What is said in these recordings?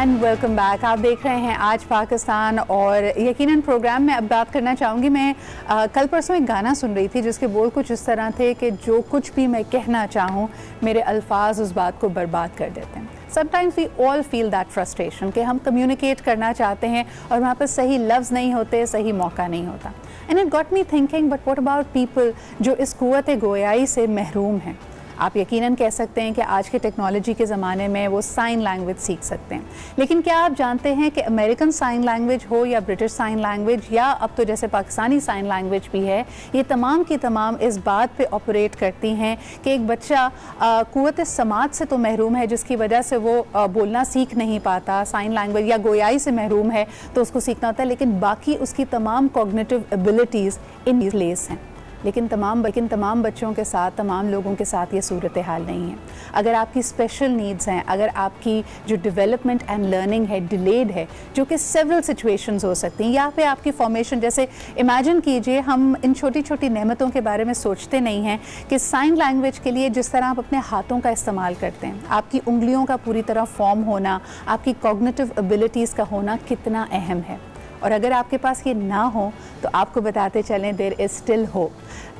And welcome back. आप देख रहे हैं आज पाकिस्तान और यकीनन प्रोग्राम में अब बात करना चाहूँगी। मैं कल परसों एक गाना सुन रही थी जिसके बोल कुछ इस तरह थे कि जो कुछ भी मैं कहना चाहूँ मेरे अल्फाज उस बात को बर्बाद कर देते हैं। Sometimes we all feel that frustration कि हम कम्युनिकेट करना चाहते हैं और वहाँ पर सही लफ्ज़ नहीं होते, सही मौका नहीं होता। And it got me thinking, but what about people जो इस क़ुव्वत गोयाई से महरूम हैं। आप यकीनन कह सकते हैं कि आज के टेक्नोलॉजी के ज़माने में वो साइन लैंग्वेज सीख सकते हैं, लेकिन क्या आप जानते हैं कि अमेरिकन साइन लैंग्वेज हो या ब्रिटिश साइन लैंग्वेज या अब तो जैसे पाकिस्तानी साइन लैंग्वेज भी है, ये तमाम की तमाम इस बात पे ऑपरेट करती हैं कि एक बच्चा क़ुव्वत समाज से तो महरूम है जिसकी वजह से वो बोलना सीख नहीं पाता, साइन लैंग्वेज या गोयाई से महरूम है तो उसको सीखना होता है, लेकिन बाकी उसकी तमाम कॉग्निटिव एबिलिटीज़ इन प्लेस हैं। लेकिन तमाम बच्चों के साथ, तमाम लोगों के साथ ये सूरत हाल नहीं है। अगर आपकी स्पेशल नीड्स हैं, अगर आपकी जो डेवलपमेंट एंड लर्निंग है डिलेड है, जो कि सेवरल सिचुएशंस हो सकती हैं, या फिर आपकी फॉर्मेशन, जैसे इमेजिन कीजिए हम इन छोटी छोटी नेमतों के बारे में सोचते नहीं हैं कि साइन लैंग्वेज के लिए जिस तरह आप अपने हाथों का इस्तेमाल करते हैं, आपकी उंगलियों का पूरी तरह फॉर्म होना, आपकी कॉग्निटिव एबिलिटीज़ का होना कितना अहम है। और अगर आपके पास ये ना हो तो आपको बताते चलें there is still hope.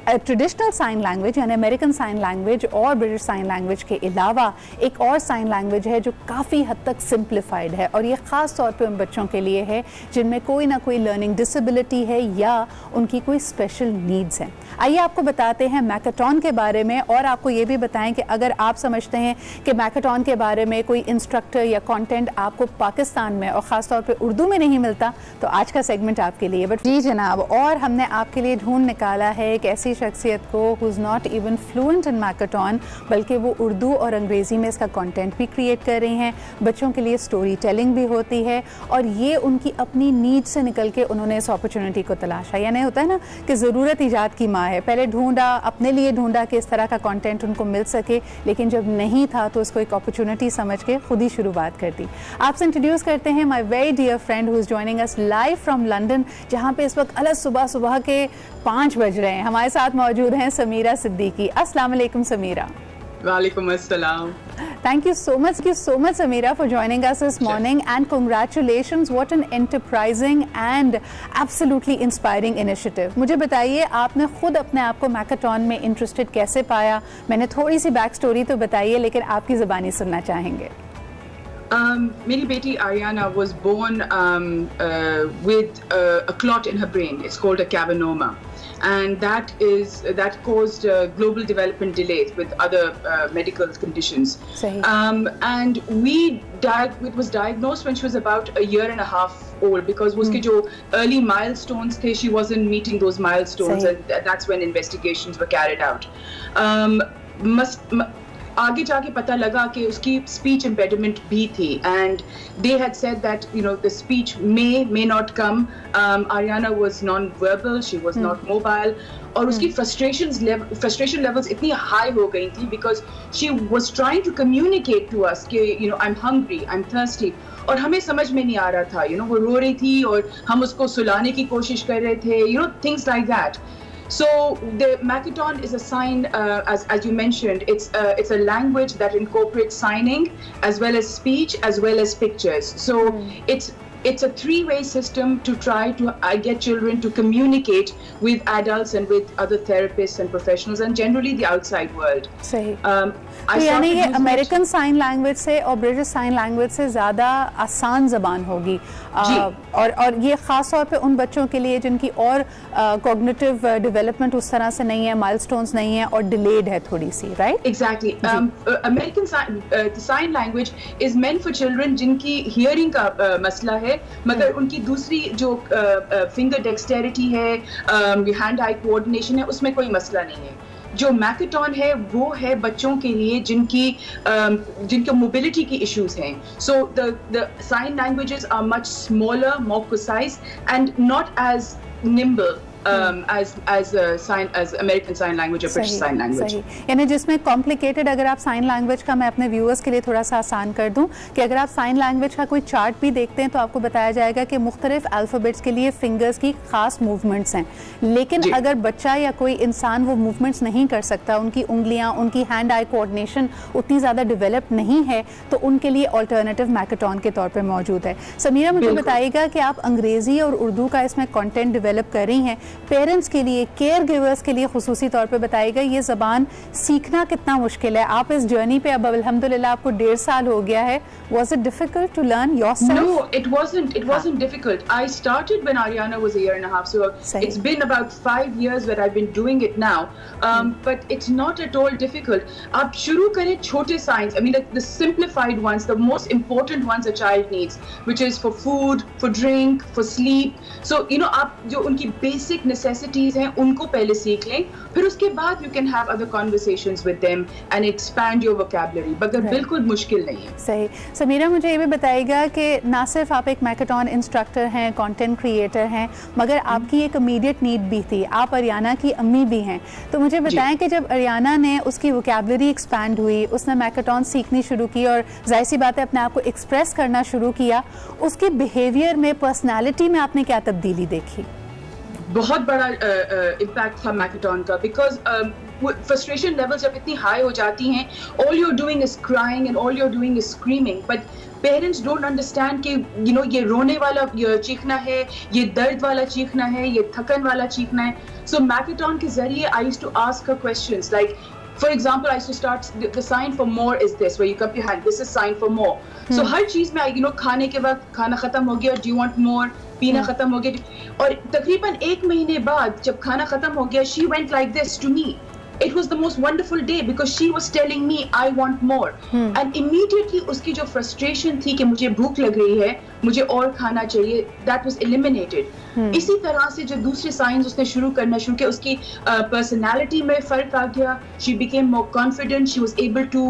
Traditional sign language यानी अमेरिकन साइन लैंग्वेज और ब्रिटिश साइन लैंग्वेज के अलावा एक और साइन लैंग्वेज है जो काफ़ी हद तक सिंप्लीफाइड है, और ये ख़ास तौर पे उन बच्चों के लिए है जिनमें कोई ना कोई लर्निंग डिसेबिलिटी है या उनकी कोई स्पेशल नीड्स हैं। आइए आपको बताते हैं मैकाथॉन के बारे में, और आपको ये भी बताएं कि अगर आप समझते हैं कि मैकाथॉन के बारे में कोई इंस्ट्रक्टर या कंटेंट आपको पाकिस्तान में और ख़ास तौर पे उर्दू में नहीं मिलता तो आज का सेगमेंट आपके लिए। बट जी जनाब, और हमने आपके लिए ढूंढ निकाला है एक ऐसी शख्सियत को who is not even fluent in Makaton, बल्कि वो उर्दू और अंग्रेज़ी में इसका कंटेंट भी क्रिएट कर रही हैं। बच्चों के लिए स्टोरी टेलिंग भी होती है, और ये उनकी अपनी नीड से निकल के उन्होंने इस अपॉर्चुनिटी को तलाशा। यानी होता है ना कि ज़रूरत ईजाद की माँ है, पहले ढूंढा, अपने लिए ढूंढा कि इस तरह का कंटेंट उनको मिल सके, लेकिन जब नहीं था तो उसको एक अपॉर्चुनिटी समझ के खुद ही शुरुआत कर दी। आपसे इंट्रोड्यूस करते हैं my very dear friend who is joining us live from London, जहाँ पे इस वक्त अलग सुबह के 5 बज रहे हैं। हमारे साथ मौजूद हैं समीरा सिद्दीकी। अस्सलाम वालेकुम समीरा। वालेकुम अस्सलाम। Thank you so much Samira for joining us this morning, and congratulations, what an enterprising and absolutely inspiring initiative। मुझे बताइए आपने खुद अपने आप को मैकाथॉन में इंटरेस्टेड कैसे पाया? मैंने थोड़ी सी बैक स्टोरी तो बताइए, लेकिन आपकी ज़बानी सुनना चाहेंगे। मेरी बेटी Ariana was born with a clot in her brain. It's called a cavernoma, and that caused global development delays with other medical conditions. And it was diagnosed when she was about a year and a half old, because उसके जो early milestones थे, she wasn't meeting those milestones, and that's when investigations were carried out. आगे जाके पता लगा कि उसकी speech impediment भी थी, and they had said that the speech may not come. Ariana was non verbal, she was not mobile, और उसकी फ्रस्ट्रेशन लेवल्स इतनी हाई हो गई थी because she was trying to communicate to us कि I am hungry, I am thirsty, और हमें समझ में नहीं आ रहा था। वो रो रही थी और हम उसको सुलाने की कोशिश कर रहे थे, things like that. So the Makaton is a sign, as you mentioned, it's a language that incorporates signing as well as speech as well as pictures. So it's a three-way system to try to get children to communicate with adults and with other therapists and professionals and generally the outside world. सही। तो यानी ये American sign language से और British sign language से ज़्यादा आसान ज़बान होगी, और ये ख़ास तौर पे उन बच्चों के लिए जिनकी और कॉग्निटिव डेवलपमेंट उस तरह से नहीं है, माइलस्टोन्स नहीं है और डिलेड है थोड़ी सी, right? Exactly. American sign language is meant for children जिनकी हियरिंग का मसला है, मगर उनकी दूसरी जो फिंगर डेक्सटेरिटी है, हैंड आई कोऑर्डिनेशन है, उसमें कोई मसला नहीं है। जो मैकाथॉन है वो है बच्चों के लिए जिनके मोबिलिटी की इश्यूज हैं। सो the sign languages are much smaller, more precise and not as nimble as American Sign Language or British Sign Language. यानी जिसमें कॉम्प्लिकेटेड, अगर आप साइन लैंग्वेज का, मैं अपने व्यूअर्स के लिए थोड़ा सा आसान कर दूं कि अगर आप साइन लैंग्वेज का कोई चार्ट भी देखते हैं तो आपको बताया जाएगा कि मुख्तलिफ अल्फ़ाबेट्स के लिए फिंगर्स की खास मूवमेंट्स हैं, लेकिन अगर बच्चा या कोई इंसान वो मूवमेंट्स नहीं कर सकता, उनकी उंगलियां, उनकी हैंड आई कोऑर्डिनेशन उतनी ज़्यादा डेवलप नहीं है, तो उनके लिए ऑल्टरनेटिव मैकेटॉन के तौर पर मौजूद है। समीरा, मुझे बताइएगा कि आप अंग्रेज़ी और उर्दू का इसमें कॉन्टेंट डेवलप कर रही हैं, पेरेंट्स के लिए, केयर गिवर्स के लिए खुसूसी तौर पे बताइएगा ये ज़बान सीखना कितना मुश्किल है? आप इस जर्नी पे अब अल्हम्दुलिल्लाह आपको 1.5 साल हो गया है। Was it difficult to learn yourself? No, it wasn't. It wasn't difficult. I started when Ariana was a year and a half, so it's been about 5 years that I've been doing it now. But it's not at all difficult. आप शुरू करें छोटे signs. I mean, the simplified ones, the most important ones a child needs, which is for food, for drink, for sleep. So you know, आप जो उनकी basic necessities हैं उनको पहले सीख लें, फिर उसके बाद you can have other conversations with them and expand your vocabulary. मगर बिल्कुल मुश्किल नहीं है। सही। समीरा, मुझे ये भी बताइएगा कि ना सिर्फ आप एक मैकेटॉन इंस्ट्रक्टर हैं, कंटेंट क्रिएटर हैं, मगर आपकी एक इमीडिएट नीड भी थी, आप अरियाना की अम्मी भी हैं, तो मुझे बताएं कि जब अरियाना ने उसकी वोकैबुलरी एक्सपैंड हुई, उसने मैकेटॉन सीखनी शुरू की और जाहिर सी बात है अपने आप को एक्सप्रेस करना शुरू किया, उसके बिहेवियर में, पर्सनैलिटी में आपने क्या तब्दीली देखी? बहुत बड़ा इम्पैक्ट था मैकेटॉन का, बिकॉज फ्रस्ट्रेशन लेवल जब इतनी हाई हो जाती हैं, all you're doing is crying and all you're doing is screaming, but parents don't understand कि यू नो ये रोने वाला चीखना है, ये दर्द वाला चीखना है, ये थकन वाला चीखना है। सो मैकेटॉन के जरिए I used to ask her questions like, for example, I used to start the sign for more is this, where you cup your hand, this is sign for more. So हर चीज में you know खाने के वक्त खाना खत्म हो गया, do you want more, पीना खत्म हो गया, और तकरीबन 1 महीने बाद जब खाना खत्म हो गया, she went like this to me. It was the most wonderful day because she was telling me I want more. And immediately उसकी जो frustration थी कि मुझे भूख लग रही है, मुझे और खाना चाहिए, that was eliminated. इसी तरह से जो दूसरे signs उसने शुरू करना शुरू किया, उसकी personality में फर्क आ गया, she became more confident, she was able to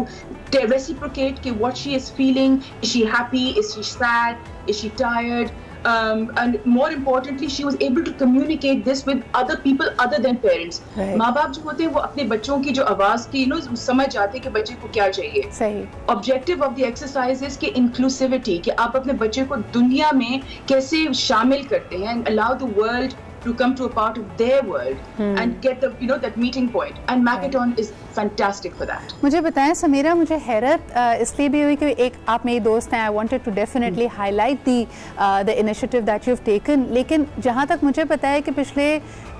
reciprocate कि what she is feeling, is she happy, is she sad, is she tired. And more importantly, she was able to communicate this with other people other than parents. माँ बाप जो होते हैं वो अपने बच्चों की जो आवाज की समझ जाते हैं कि बच्चे को क्या चाहिए। सही। Objective of the exercise is कि inclusivity, कि आप अपने बच्चे को दुनिया में कैसे शामिल करते हैं, and allow the world to come to a part of their world and get the that meeting point, and Makaton is fantastic for that. मुझे बताएं समीरा, मुझे हैरत इसलिए भी हुई कि एक आप मेरी दोस्त हैं, I wanted to definitely highlight the initiative that you've taken, लेकिन जहाँ तक मुझे पता है कि पिछले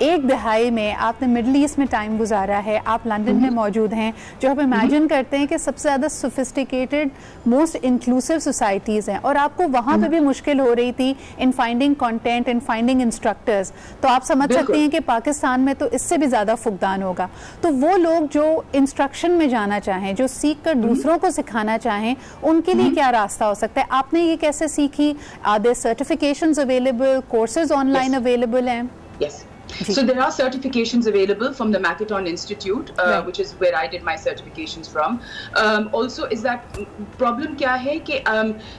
1 दहाई में आपने मिडल ईस्ट में टाइम गुजारा है, आप लंदन में मौजूद हैं, जो आप इमेजिन करते हैं कि सबसे ज़्यादा सोफिस्टिकेटेड मोस्ट इंक्लूसिव सोसाइटीज़ हैं, और आपको वहाँ पे भी मुश्किल हो रही थी in finding content, in finding instructors, तो आप समझ सकते हैं कि पाकिस्तान में तो इससे भी ज़्यादा फुकदान होगा। तो वो लोग जो इंस्ट्रक्शन में जाना चाहें, जो सीख कर दूसरों को सिखाना चाहें, उनके लिए क्या रास्ता हो सकता है? आपने ये कैसे सीखी? Are there certifications available, courses online available हैं? Yes. So there are certifications available from the Makaton Institute, which is where I did my certifications from. Also, is that problem kya hai कि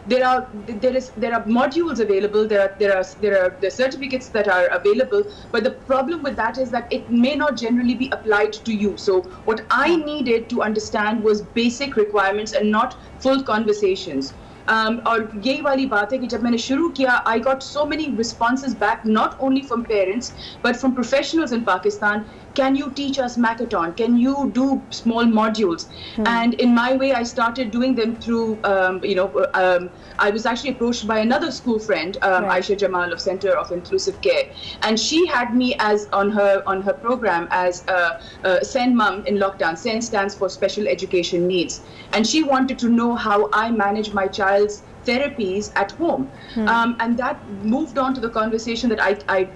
there are modules available. There are the certificates that are available, but the problem with that is that it may not generally be applied to you. So what I needed to understand was basic requirements and not full conversations. और यही वाली बात है कि जब मैंने शुरू किया, I got so many responses back, not only from parents but from professionals in Pakistan. Can you teach us Makaton? Can you do small modules? And in my way, I started doing them through, I was actually approached by another school friend, Aisha Jamal of Center of Inclusive Care, and she had me as on her program as SEN Mum in lockdown. SEN stands for Special Education Needs, and she wanted to know how I manage my child's therapies at home, and that moved on to the conversation that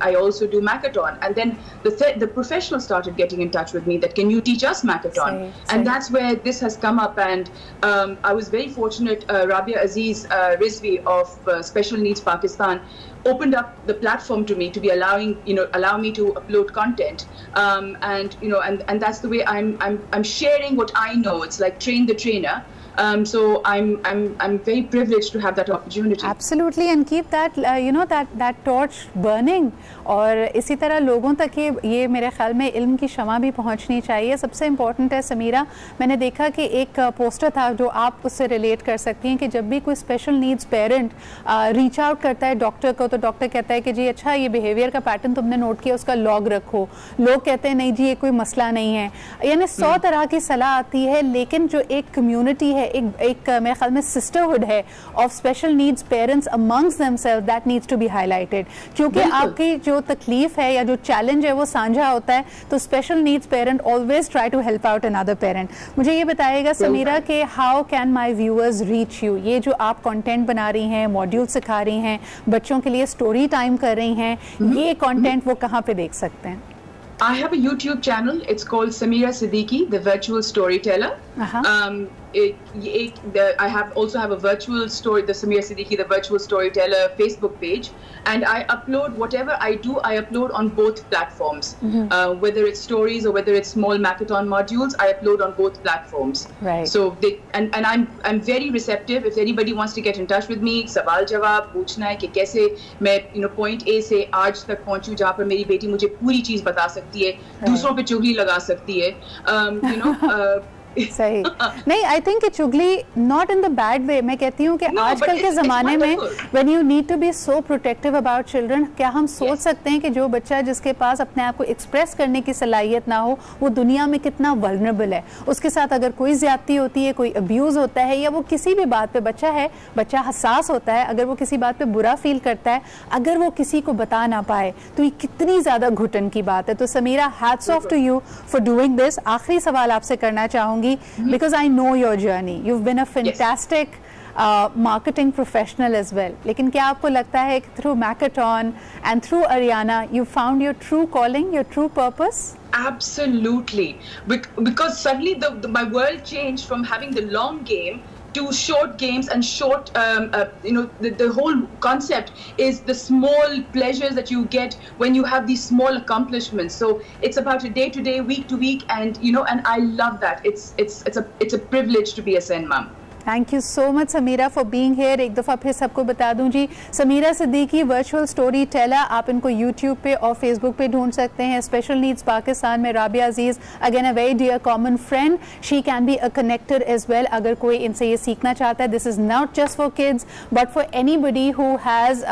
I also do Makaton, and then the professionals started getting in touch with me that can you teach us Makaton, and that's where this has come up. And I was very fortunate. Rabia Aziz Rizvi of Special Needs Pakistan opened up the platform to me to be allow me to upload content, and that's the way I'm sharing what I know. It's like train the trainer. So I'm very privileged to have that opportunity. Absolutely, and keep that that torch burning. और इसी तरह लोगों तक ये मेरे ख्याल में इल्म की शमा भी पहुंचनी चाहिए। सबसे इम्पोर्टेंट है समीरा, मैंने देखा कि एक पोस्टर था जो आप उससे रिलेट कर सकती हैं कि जब भी कोई special needs parent reach out करता है डॉक्टर को, तो डॉक्टर कहता है कि जी अच्छा ये बिहेवियर का पैटर्न तुमने नोट किया, उसका लॉग रखो। लोग कहते हैं नहीं जी ये कोई मसला नहीं है, यानी 100 तरह की सलाह आती है। लेकिन जो एक कम्युनिटी है, एक मेरे ख्याल में सिस्टरहुड है of special needs parents amongst themselves, that needs to be highlighted. क्योंकि आपकी जो तकलीफ है या जो चैलेंज है वो साझा होता है, तो special needs parent always try to help out another parent. मुझे ये बताइएगा समीरा कि how can my viewers reach you? ये जो आप कंटेंट बना रही हैं, मॉड्यूल सिखा रही हैं, बच्चों के लिए स्टोरी टाइम कर रही हैं, ये कंटेंट वो कहाँ पे देख सकते हैं? I have a YouTube channel. It's called Samira Siddiqui, the virtual storyteller. I also have a virtual story, the Samira Siddiqui, the virtual storyteller Facebook page, and I upload whatever I do. I upload on both platforms, whether it's stories or whether it's small Makaton modules. I upload on both platforms. Right. So I'm very receptive. If anybody wants to get in touch with me, सवाल जवाब पूछना है कि कैसे मैं point A से आज तक पहुंचूं जहाँ पर मेरी बेटी मुझे पूरी चीज बता सकती है, दूसरों पे चुगली लगा सकती है, सही नहीं, आई थिंक चुगली not in the bad way. मैं कहती हूँ कि आजकल के ज़माने में when you need to be so protective about children, क्या हम सोच सकते हैं कि जो बच्चा जिसके पास अपने आप को एक्सप्रेस करने की सलाहियत ना हो, वो दुनिया में कितना वल्नरेबल है। उसके साथ अगर कोई ज्यादती होती है, कोई अब्यूज़ होता है, या वो किसी भी बात पे, बच्चा हसास होता है, अगर वो किसी बात पे बुरा फील करता है, अगर वो किसी को बता ना पाए, तो ये कितनी ज़्यादा घुटन की बात है। तो Sameera, hats off to you for doing this. आखिरी सवाल आपसे करना चाहूँगी, because I know your journey. You've been a fantastic marketing professional as well. लेकिन क्या आपको लगता है कि through Makaton and through Ariana, you found your true calling, your true purpose? Absolutely, because suddenly my world changed from having the long game to short games and short, the whole concept is the small pleasures that you get when you have these small accomplishments. So it's about a day to day, week to week, and and I love that. It's a privilege to be a Sen mom. Thank you so much Sameera for being here. एक दफ़ा फिर सबको बता दूं ji, Sameera Siddiqui virtual story teller, आप इनको YouTube पे और फेसबुक पे ढूंढ सकते हैं। स्पेशल नीड्स पाकिस्तान में Rabia Aziz, again a very dear common friend, she can be a connector as well. अगर कोई इनसे ये सीखना चाहता है, this is not just for kids but for anybody who has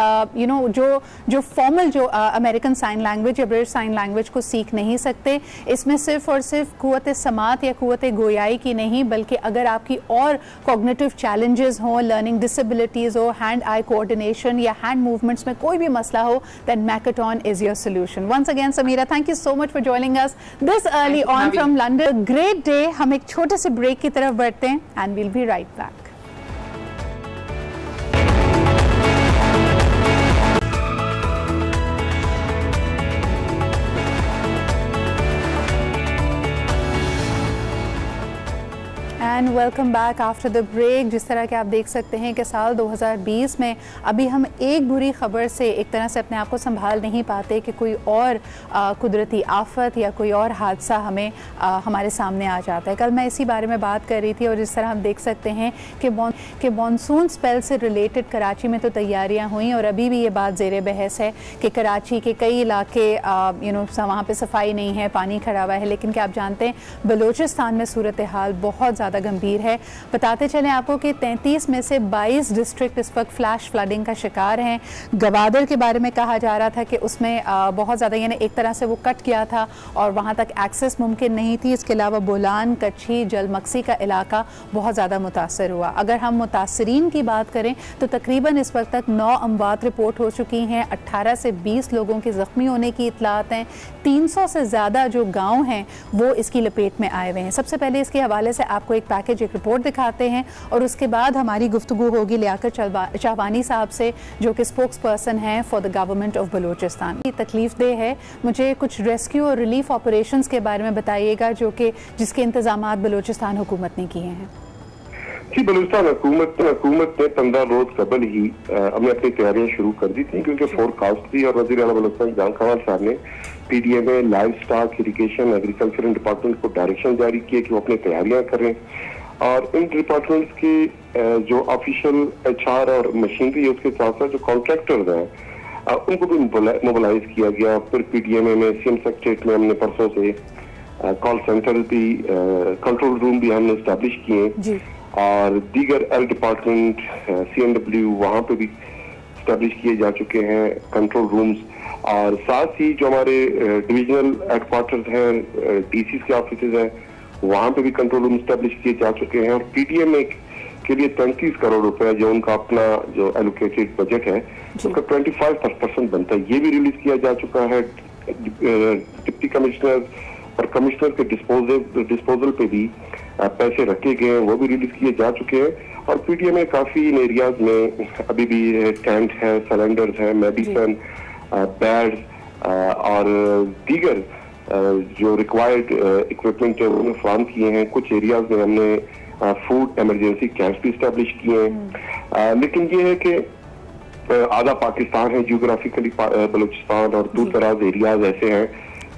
जो फॉर्मल जो अमेरिकन साइन लैंग्वेज या ब्रिटिश साइन लैंग्वेज को सीख नहीं सकते। इसमें सिर्फ और सिर्फ कुव्वत समात या कुव्वत गोयाई की नहीं, बल्कि अगर आपकी और कॉग्निटिव चैलेंजेस हो, लर्निंग डिसेबिलिटीज हो, हैंड आई कोऑर्डिनेशन या हैंड मूवमेंट्स में कोई भी मसला हो, then Makaton is your solution. Once again Sameera, thank you so much for joining us this early on from London. Great day. हम एक छोटे से ब्रेक की तरफ बढ़ते हैं and we'll be right back. And welcome back after the break. जिस तरह के आप देख सकते हैं कि साल 2020 में अभी हम एक बुरी ख़बर से एक तरह से अपने आप को संभाल नहीं पाते कि कोई और कुदरती आफत या कोई और हादसा हमारे सामने आ जाता है। कल मैं इसी बारे में बात कर रही थी और जिस तरह हम देख सकते हैं कि मानसून स्पेल से रिलेटेड कराची में तो तैयारियां हुई और अभी भी ये बात ज़ेर बहस है कि कराची के कई इलाके वहाँ पे सफाई नहीं है, पानी खड़ा हुआ है। लेकिन क्या आप जानते हैं बलूचिस्तान में सूरत हाल बहुत ज़्यादा गंभीर है। बताते चलें आपको कि 33 में से 22 डिस्ट्रिक्ट इस वक्त फ्लैश फ्लडिंग का शिकार हैं। गवादर के बारे में कहा जा रहा था कि उसमें बहुत ज़्यादा यानी एक तरह से वो कट गया था और वहाँ तक एक्सेस मुमकिन नहीं थी। इसके अलावा बोलान, कच्छी, जलमक्सी का इलाका बहुत ज़्यादा मुतासर हुआ। अगर हम मुतासरीन की बात करें तो तकरीबन इस वक्त तक 9 अमवात रिपोर्ट हो चुकी हैं। 18 से 20 लोगों के ज़ख्मी होने की इतलात हैं। 300 से ज़्यादा जो गाँव हैं वो इसकी लपेट में आए हुए हैं। सबसे पहले इसके हवाले से आपको एक पैकेज, एक रिपोर्ट दिखाते हैं और उसके बाद हमारी गुफ्तगू होगी लियाकत शाहवानी साहब से जो कि स्पोक्स पर्सन हैं for the government of Balochistan. तकलीफ दे है, मुझे कुछ रेस्क्यू और रिलीफ ऑपरेशंस के बारे में बताइएगा जिसके इंतजामात बलूचिस्तान हुकूमत ने किए हैं। जी, बलूचिस्तान हुकूमत ने 15 रोज कबल ही अपनी तैयारियां शुरू कर दी थी क्योंकि फोरकास्ट थी और वज़ीर आला बलूचिस्तान जहां खान साहब ने PDMA, live stock, irrigation, agriculture department को डायरेक्शन जारी किए कि वो अपनी तैयारियां करें। और इन डिपार्टमेंट्स की जो ऑफिशियल HR और मशीनरी है उसके साथ साथ जो कॉन्ट्रैक्टर्स हैं उनको भी मोबिलाइज किया गया। फिर PDMA में CM सेक्रेटरीट में हमने परसों से कॉल सेंटर भी कंट्रोल रूम भी हमने इस्टेब्लिश किए और दीगर L डिपार्टमेंट CNW वहाँ पे भी इस्टेब्लिश किए जा चुके हैं कंट्रोल रूम्स। और साथ ही जो हमारे डिविजनल हेडक्वार्टर्स हैं DCs के ऑफिस हैं वहाँ पे भी कंट्रोल रूम इस्टेब्लिश किए जा चुके हैं। और PDMA के लिए 33 करोड़ रुपए जो उनका अपना जो एलोकेटेड बजट है उसका 25% बनता है, ये भी रिलीज किया जा चुका है। डिप्टी कमिश्नर और कमिश्नर के डिस्पोजल पे भी पैसे रखे गए हैं, वो भी रिलीज किए जा चुके हैं। और PDMA काफी इन एरियाज में अभी भी टेंट है, सिलेंडर्स है, मेडिसिन, बेड्स और दीगर जो रिक्वायर्ड इक्विपमेंट है उन्होंने फराहम किए हैं। कुछ एरियाज में हमने फूड इमरजेंसी कैंप्स भी स्टैब्लिश किए हैं। लेकिन ये है कि आधा पाकिस्तान है जियोग्राफिकली बलूचिस्तान और दूर दराज एरियाज ऐसे हैं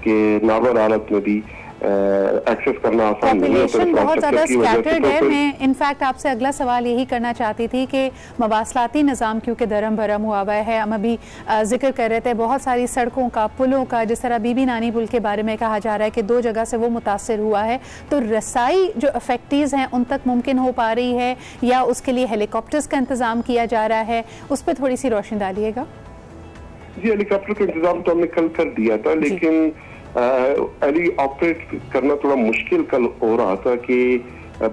कि नॉर्मल हालत में भी एक्सेस करना आसान नहीं है। पॉपुलेशन बहुत ज़्यादा स्कैटर्ड है। मैं इनफैक्ट आपसे अगला सवाल यही करना चाहती थी कि मवासलाती निज़ाम क्योंकि दरम भरम हुआ हुआ है, हम अभी जिक्र कर रहे थे बहुत सारी सड़कों का, पुलों का, जिस तरह बीबी नानी पुल के बारे में कहा जा रहा है कि 2 जगह से वो मुतासर हुआ है, तो रसाई जो अफेक्टीज़ हैं उन तक मुमकिन हो पा रही है या उसके लिए हेलीकॉप्टर्स का इंतज़ाम किया जा रहा है, उस पर थोड़ी सी रोशनी डालिएगा। जी, हेलीकॉप्टर का इंतजाम तो हमने कल कर दिया था, लेकिन हेली ऑपरेट करना थोड़ा मुश्किल कल हो रहा था कि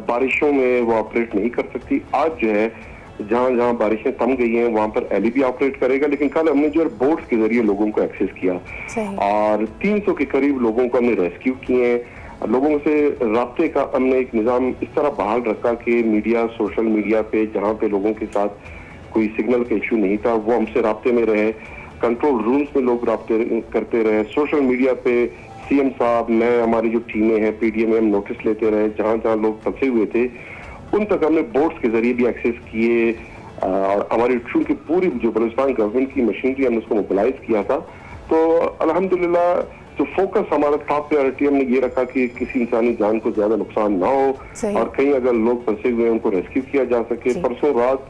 बारिशों में वो ऑपरेट नहीं कर सकती। आज जो है जहां जहां बारिशें थम गई हैं वहां पर हेली भी ऑपरेट करेगा, लेकिन कल हमने जो है बोट्स के जरिए लोगों को एक्सेस किया और 300 के करीब लोगों को हमने रेस्क्यू किए हैं। लोगों से राब्ते का हमने एक निज़ाम इस तरह बहाल रखा कि मीडिया, सोशल मीडिया पे जहाँ पे लोगों के साथ कोई सिग्नल का इशू नहीं था वो हमसे राब्ते में रहे। कंट्रोल रूम्स में लोग राब्ते करते रहे। सोशल मीडिया पे CM साहब, मैं, हमारी जो टीमें हैं PDMA हम नोटिस लेते रहे। जहाँ जहाँ लोग फंसे हुए थे उन तक हमने बोट्स के जरिए भी एक्सेस किए और हमारी चूंकि पूरी जो बलूचिस्तान गवर्नमेंट की मशीनरी हमने उसको मोबिलाइज किया था। तो अल्हम्दुलिल्लाह जो फोकस हमारा टॉप प्रायोरिटी हमने ये रखा कि किसी इंसानी जान को ज्यादा नुकसान ना हो और कहीं अगर लोग फंसे हुए हैं उनको रेस्क्यू किया जा सके। परसों रात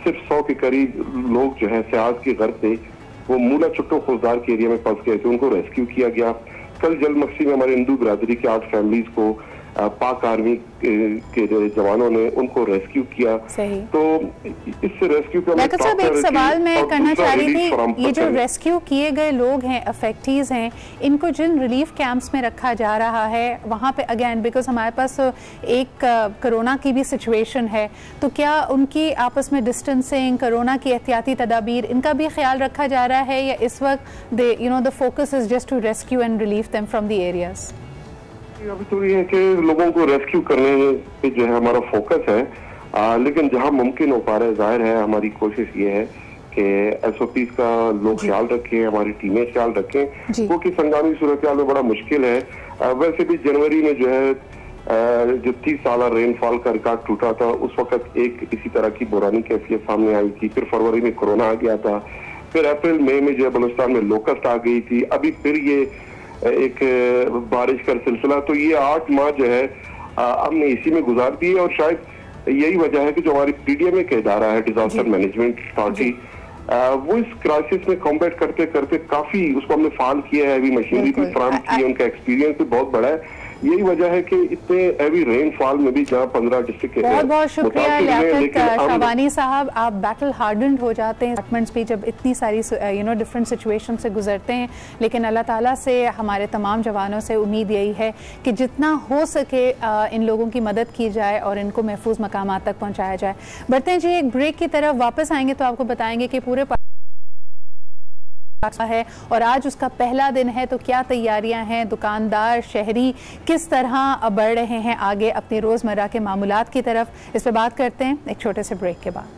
सिर्फ 100 के करीब लोग जो है सियाज के घर से वो मूला चुट्टो फौजदार के एरिया में फंस गए थे, उनको रेस्क्यू किया गया। कल जलमक्सी में हमारे हिंदू बिरादरी के 8 फैमिलीज को पाक आर्मी के जवानों ने उनको रेस्क्यू किया। तो इससे रेस्क्यू का एक सवाल मैं करना चाह रही थी, ये जो रेस्क्यू किए गए लोग हैं, अफेक्टीज हैं, इनको जिन रिलीफ कैंप्स में रखा जा रहा है वहाँ पे अगेन बिकॉज हमारे पास एक कोरोना की भी सिचुएशन है, तो क्या उनकी आपस में डिस्टेंसिंग, कोरोना की एहतियाती तदाबीर, इनका भी ख्याल रखा जा रहा है या इस वक्त the focus is just to rescue and relieve them from the areas? अभी तो ये है कि लोगों को रेस्क्यू करने पे जो है हमारा फोकस है, लेकिन जहां मुमकिन हो पा रहा है जाहिर है हमारी कोशिश ये है कि SOPs का लोग ख्याल रखें, हमारी टीमें ख्याल रखें, क्योंकि संगामी सूरत में बड़ा मुश्किल है। वैसे भी जनवरी में जो है जो 30 साल रेनफॉल का रिकॉर्ड टूटा था उस वक्त एक इसी तरह की बुरानी कैफियत सामने आई थी। फिर फरवरी में कोरोना आ गया था, फिर अप्रैल मई में जो है बलूचिस्तान में लोकस्ट आ गई थी, अभी फिर ये एक बारिश का सिलसिला। तो ये 8 माह जो है हमने इसी में गुजार दिए और शायद यही वजह है कि जो हमारी PDMA का इदारा है, डिजास्टर मैनेजमेंट अथॉरिटी, वो इस क्राइसिस में कॉम्बैट करते करते काफी उसको हमने फाल किया है, अभी मशीनरी भी फराहम की है, उनका एक्सपीरियंस भी बहुत बड़ा है। यही वजह है कि इतने हैवी रेनफॉल में भी जहाँ 15 डिस्ट्रिक्ट के बहुत बहुत शुक्रिया लियाकत शाबानी साहब, आप बैटल हार्डन्ड हो जाते हैं डिपार्टमेंट्स भी जब इतनी सारी डिफरेंट सिचुएशन से गुजरते हैं, लेकिन अल्लाह ताला से हमारे तमाम जवानों से उम्मीद यही है कि जितना हो सके इन लोगों की मदद की जाए और इनको महफूज मकामात तक पहुँचाया जाए। बढ़ते हैं जी, एक ब्रेक की तरफ वापस आएंगे तो आपको बताएंगे कि पूरे है और आज उसका पहला दिन है, तो क्या तैयारियां हैं, दुकानदार, शहरी किस तरह बढ़ रहे हैं आगे अपनी रोजमर्रा के मामूलात की तरफ, इस पर बात करते हैं एक छोटे से ब्रेक के बाद।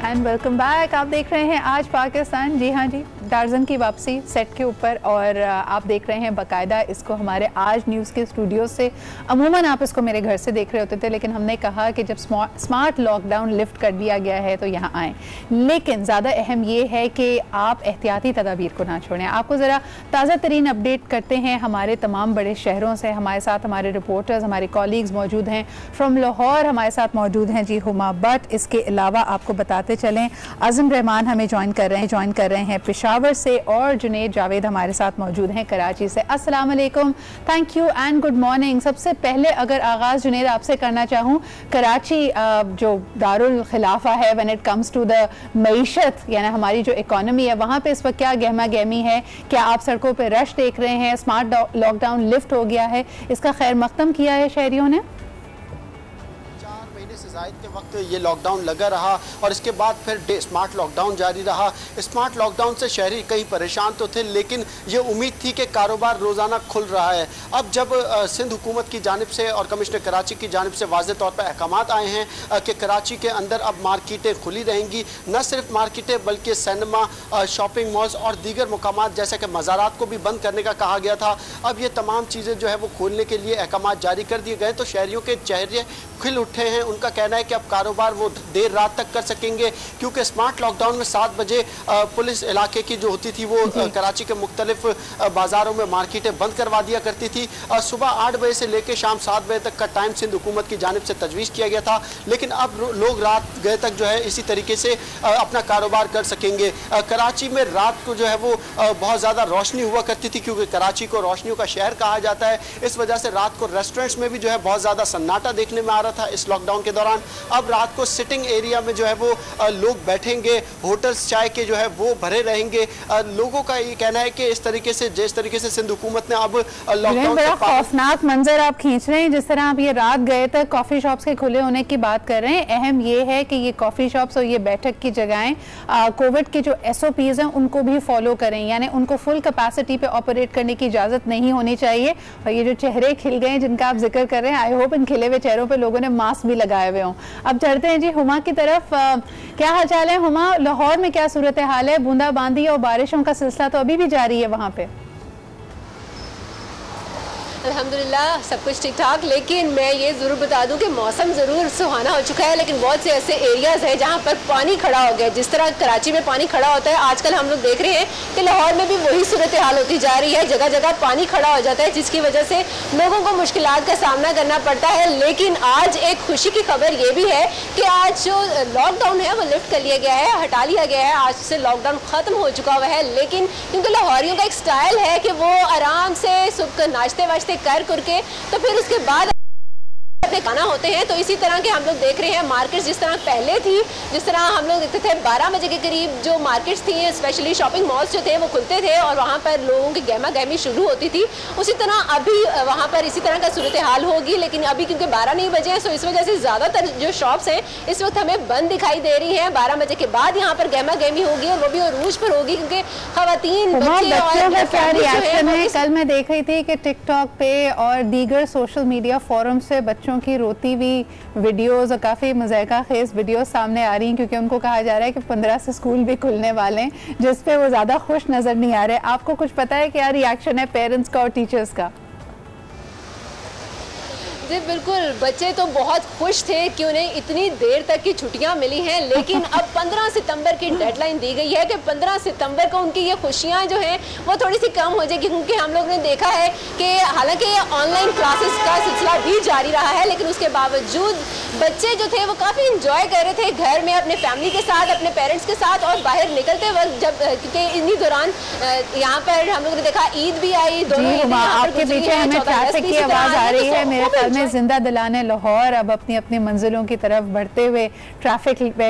And welcome back. आप देख रहे हैं आज पाकिस्तान। जी हाँ जी, टार्जन की वापसी सेट के ऊपर, और आप देख रहे हैं बाकायदा इसको हमारे आज न्यूज़ के स्टूडियो से। अमूमन आप इसको मेरे घर से देख रहे होते थे, लेकिन हमने कहा कि जब स्मार्ट लॉकडाउन लिफ्ट कर दिया गया है तो यहाँ आएँ। लेकिन ज़्यादा अहम ये है कि आप एहतियाती तदाबीर को ना छोड़ें। आपको ज़रा ताज़ा तरीन अपडेट करते हैं हमारे तमाम बड़े शहरों से। हमारे साथ हमारे रिपोर्टर्स, हमारे कॉलीग्स मौजूद हैं। फ्रॉम लाहौर हमारे साथ मौजूद हैं जी हुमा बट। इसके अलावा आपको बताते चलें आज़म रहमान हमें ज्वाइन कर रहे हैं पेशावर से, और जुनेद जावेद हमारे साथ मौजूद हैं कराची से। अस्सलाम वालेकुम, thank you and good morning. सबसे पहले अगर आगाज़ जुनेद आपसे करना चाहूँ, कराची जो दारुल खिलाफा है when it comes to the मईशत, यानी हमारी जो इकॉनमी है, वहाँ पे इस वक्त क्या गहमा गहमी है? क्या आप सड़कों पर रश देख रहे हैं? स्मार्ट लॉकडाउन लिफ्ट हो गया है, इसका खैर मकदम किया है शहरियों ने? जायद के वक्त ये लॉकडाउन लगा रहा और इसके बाद फिर स्मार्ट लॉकडाउन जारी रहा। स्मार्ट लॉकडाउन से शहरी कहीं परेशान तो थे, लेकिन ये उम्मीद थी कि कारोबार रोज़ाना खुल रहा है। अब जब सिंध हुकूमत की जानिब से और कमिश्नर कराची की जानिब से वाज़ेह तौर पर अहकामात आए हैं कि कराची के अंदर अब मार्केटें खुली रहेंगी, न सिर्फ मार्केटें बल्कि सिनेमा, शॉपिंग मॉल्स और दीगर मुकामात जैसे कि मज़ारात को भी बंद करने का कहा गया था। अब ये तमाम चीज़ें जो है वो खोलने के लिए अहकामात जारी कर दिए गए, तो शहरियों के चेहरे खिल उठे हैं। उनका कहना है कि अब कारोबार वो देर रात तक कर सकेंगे, क्योंकि स्मार्ट लॉकडाउन में 7 बजे पुलिस इलाके की जो होती थी वो कराची के मुख्तलिफ बाजारों में मार्केटें बंद करवा दिया करती थी। सुबह 8 बजे से लेकर शाम 7 बजे तक का टाइम सिंध हुकूमत की जानिब से तजवीज़ किया गया था, लेकिन अब लोग रात गए तक जो है इसी तरीके से अपना कारोबार कर सकेंगे। कराची में रात को जो है वो बहुत ज़्यादा रोशनी हुआ करती थी, क्योंकि कराची को रोशनियों का शहर कहा जाता है। इस वजह से रात को रेस्टोरेंट्स में भी जो है बहुत ज़्यादा सन्नाटा देखने में आ रहा था इस लॉकडाउन के दौरान। अब रात को सिटिंग एरिया में जो है वो लोग बैठेंगे, होटल्स चाय के जो है वो भरे रहेंगे। लोगों का ये कहना है कि इस तरीके से जिस तरीके से सिंध हुकूमत ने अब लॉकडाउन बड़ा खौफनाक मंजर आप खींच रहे हैं, जिस तरह आप ये रात गए तक कॉफ़ी शॉप्स के खुले होने की बात कर रहे हैं। अहम ये है कि ये कॉफ़ी शॉप्स और ये बैठक की जगहें कोविड के जो SOPs हैं उनको भी फॉलो करें, यानी उनको फुल कैपेसिटी पे ऑपरेट करने की इजाज़त नहीं होनी चाहिए। और ये जो चेहरे खिल गए हैं जिनका आप जिक्र कर रहे हैं, आई होप इन खिले हुए चेहरों पर लोगों ने मास्क भी लगाए हुए हों। अब चढ़ते हैं जी हुमा की तरफ। क्या हाल चाल है हुमा? लाहौर में क्या सूरत हाल है? बूंदाबांदी और बारिशों का सिलसिला तो अभी भी जारी है वहाँ पे? अल्हम्दुलिल्लाह सब कुछ ठीक ठाक, लेकिन मैं ये ज़रूर बता दूं कि मौसम ज़रूर सुहाना हो चुका है, लेकिन बहुत से ऐसे एरियाज़ हैं जहाँ पर पानी खड़ा हो गया। जिस तरह कराची में पानी खड़ा होता है, आजकल हम लोग देख रहे हैं कि लाहौर में भी वही सूरत हाल होती जा रही है। जगह जगह पानी खड़ा हो जाता है, जिसकी वजह से लोगों को मुश्किलात का सामना करना पड़ता है। लेकिन आज एक खुशी की खबर ये भी है कि आज जो लॉकडाउन है वो लिफ्ट कर लिया गया है, हटा लिया गया है। आज से लॉकडाउन ख़त्म हो चुका हुआ है, लेकिन क्योंकि लाहौरियों का एक स्टाइल है कि वो आराम से सुबह नाश्ते वाश्ते कर करके तो फिर उसके बाद अपने खाना होते हैं। तो इसी तरह के हम लोग देख रहे हैं मार्केट्स जिस तरह पहले थी, जिस तरह हम लोग देखते थे 12 बजे के करीब जो मार्केट्स थी, स्पेशली शॉपिंग मॉल्स जो थे वो खुलते थे और वहाँ पर लोगों की गहमा गहमी शुरू होती थी। उसी तरह अभी वहाँ पर इसी तरह का सूरत हाल होगी, लेकिन अभी क्योंकि 12 नहीं बजे हैं, तो इस वजह से ज़्यादातर जो शॉप्स हैं इस वक्त हमें बंद दिखाई दे रही हैं। 12 बजे के बाद यहाँ पर गहमा गहमी होगी और वो भी अरूज पर होगी, क्योंकि खवातीन बच्चे और क्या रिएक्शन है? कल मैं देख रही थी कि टिकटॉक पे और दीगर सोशल मीडिया फोरम से बच्चों की रोती हुई वीडियोस और काफ़ी मज़ाक़ा खेज़ वीडियोस सामने आ रही हैं, क्योंकि उनको कहा जा रहा है कि 15 से स्कूल भी खुलने वाले हैं, जिस पे वो ज़्यादा खुश नज़र नहीं आ रहे। आपको कुछ पता है क्या रिएक्शन है पेरेंट्स का और टीचर्स का? जी बिल्कुल, बच्चे तो बहुत खुश थे कि उन्हें इतनी देर तक की छुट्टियां मिली हैं, लेकिन अब 15 सितंबर की डेडलाइन दी गई है कि 15 सितंबर को उनकी ये खुशियां जो हैं वो थोड़ी सी कम हो जाएगी, क्योंकि हम लोग ने देखा है कि हालांकि ऑनलाइन क्लासेस का सिलसिला भी जारी रहा है, लेकिन उसके बावजूद बच्चे जो थे वो काफ़ी इंजॉय कर रहे थे घर में अपने फैमिली के साथ, अपने पेरेंट्स के साथ। और बाहर निकलते वक्त जब क्योंकि इन्हीं दौरान यहाँ पर हम लोग ने देखा ईद भी आई, दोनों आपके पीछे हमें ट्रैफिक की आवाज़ आ रही है, मेरे ख्याल में जिंदा दिलाने लाहौर अब अपनी अपनी मंजिलों की तरफ बढ़ते हुए ट्रैफिक पे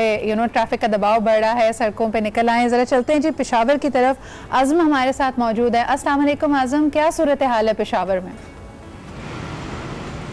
ट्रैफिक का दबाव बढ़ रहा है, सड़कों पे निकल आए। ज़रा चलते हैं जी पेशावर की तरफ। आज़म हमारे साथ मौजूद है। अस्सलाम वालेकुम आज़म, क्या सूरत हाल है पेशावर में?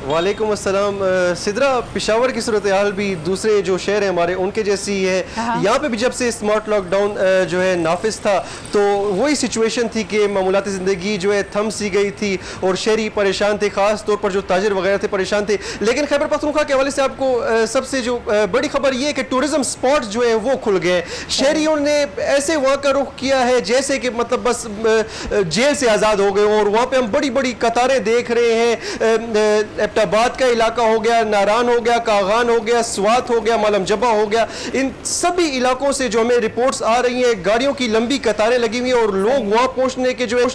वालेकुम अस्सलाम। सिद्रा, पेशावर की सूरत हाल भी दूसरे जो शहर हैं हमारे उनके जैसी है। यहाँ पे भी जब से स्मार्ट लॉकडाउन जो है नाफिज था तो वही सिचुएशन थी कि मामूलाती ज़िंदगी जो है थम सी गई थी और शहरी परेशान थे, ख़ास तौर पर जो ताजिर वगैरह थे परेशान थे। लेकिन खैबर पख्तूनख्वा के हवाले से आपको सबसे जो बड़ी खबर ये है कि टूरिज़म स्पॉट जो है वो खुल गए। शहरियों ने ऐसे वहाँ का रुख किया है जैसे कि मतलब बस जेल से आज़ाद हो गए, और वहाँ पर हम बड़ी बड़ी कतारें देख रहे हैं। एबटाबाद का इलाका हो गया, नारान हो गया, कागान हो गया, स्वात हो गया, मालम जबा हो गया, इन सभी इलाकों से जो हमें रिपोर्ट्स आ रही हैं गाड़ियों की लंबी कतारें लगी हुई हैं और लोग वहां पहुंचने के जो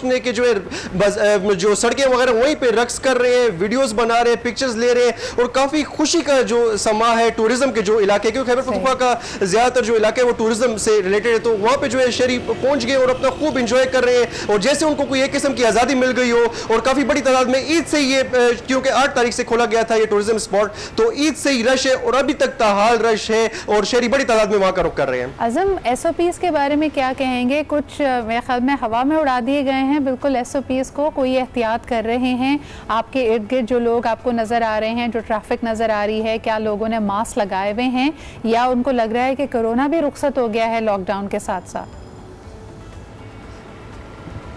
सड़कें वगैरह वहीं पे रक्स कर रहे हैं, वीडियोस बना रहे हैं, पिक्चर्स ले रहे हैं और काफी खुशी का जो समा है टूरिज्म के जो इलाके, क्योंकि खैबर पख्तूनख्वा का ज्यादातर जो इलाका है वो टूरिज्म से रिलेटेड है, तो वहां पे जो है शहरी पहुंच गए और अपना खूब इंजॉय कर रहे हैं। और जैसे उनको कोई एक किस्म की आजादी मिल गई हो, और काफी बड़ी तादाद में ईद से ये, क्योंकि 8 तारीख से खोला गया था ये टूरिज्म स्पॉट, तो ईद से ही रश है और अभी तक ताहाल रश है और शहरी बड़ी तादाद में वहां का रुख कर रहे हैं। आज़म, SOPs के बारे में क्या कहेंगे? कुछ मेरे ख्याल में हवा में उड़ा दिए गए हैं बिल्कुल SOPs को, कोई एहतियात कर रहे हैं? आपके इर्द गिर्द जो लोग आपको नज़र आ रहे हैं, जो ट्रैफिक नज़र आ रही है, क्या लोगों ने मास्क लगाए हुए हैं या उनको लग रहा है कि कोरोना भी रुखसत हो गया है लॉकडाउन के साथ साथ?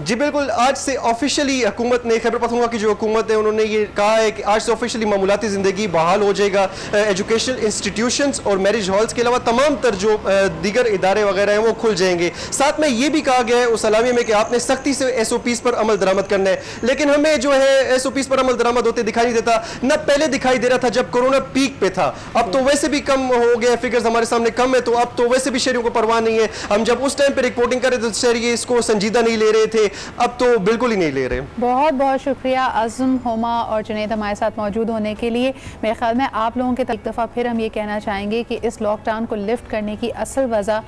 जी बिल्कुल, आज से ऑफिशियली हुकूमत ने, खैबर पख्तूनख्वा की जो हुकूमत है उन्होंने ये कहा है कि आज से ऑफिशियली मामूलाती ज़िंदगी बहाल हो जाएगा। एजुकेशनल इंस्टीट्यूशंस और मैरिज हॉल्स के अलावा तमाम तर जो दीगर इदारे वगैरह हैं वो खुल जाएंगे। साथ में ये भी कहा गया है उस सलामी में कि आपने सख्ती से SOPs पर अमल दरामद करना है, लेकिन हमें जो है SOPs पर अमल दरामद होते दिखाई नहीं देता। न पहले दिखाई दे रहा था जब कोरोना पीक पे था, अब तो वैसे भी कम हो गया, फिगर्स हमारे सामने कम है, तो अब तो वैसे भी शहरियों को परवाह नहीं है। हम जब उस टाइम पर रिपोर्टिंग कर रहे थे तो शहरी इसको संजीदा नहीं ले रहे थे, अब तो बिल्कुल ही नहीं ले रहे। बहुत बहुत शुक्रिया आज़म, होमा और जुनैद हमारे साथ मौजूद होने के लिए। मेरे ख्याल में आप लोगों के एक दफ़ा फिर हम ये कहना चाहेंगे कि इस लॉकडाउन को लिफ्ट करने की असल वजह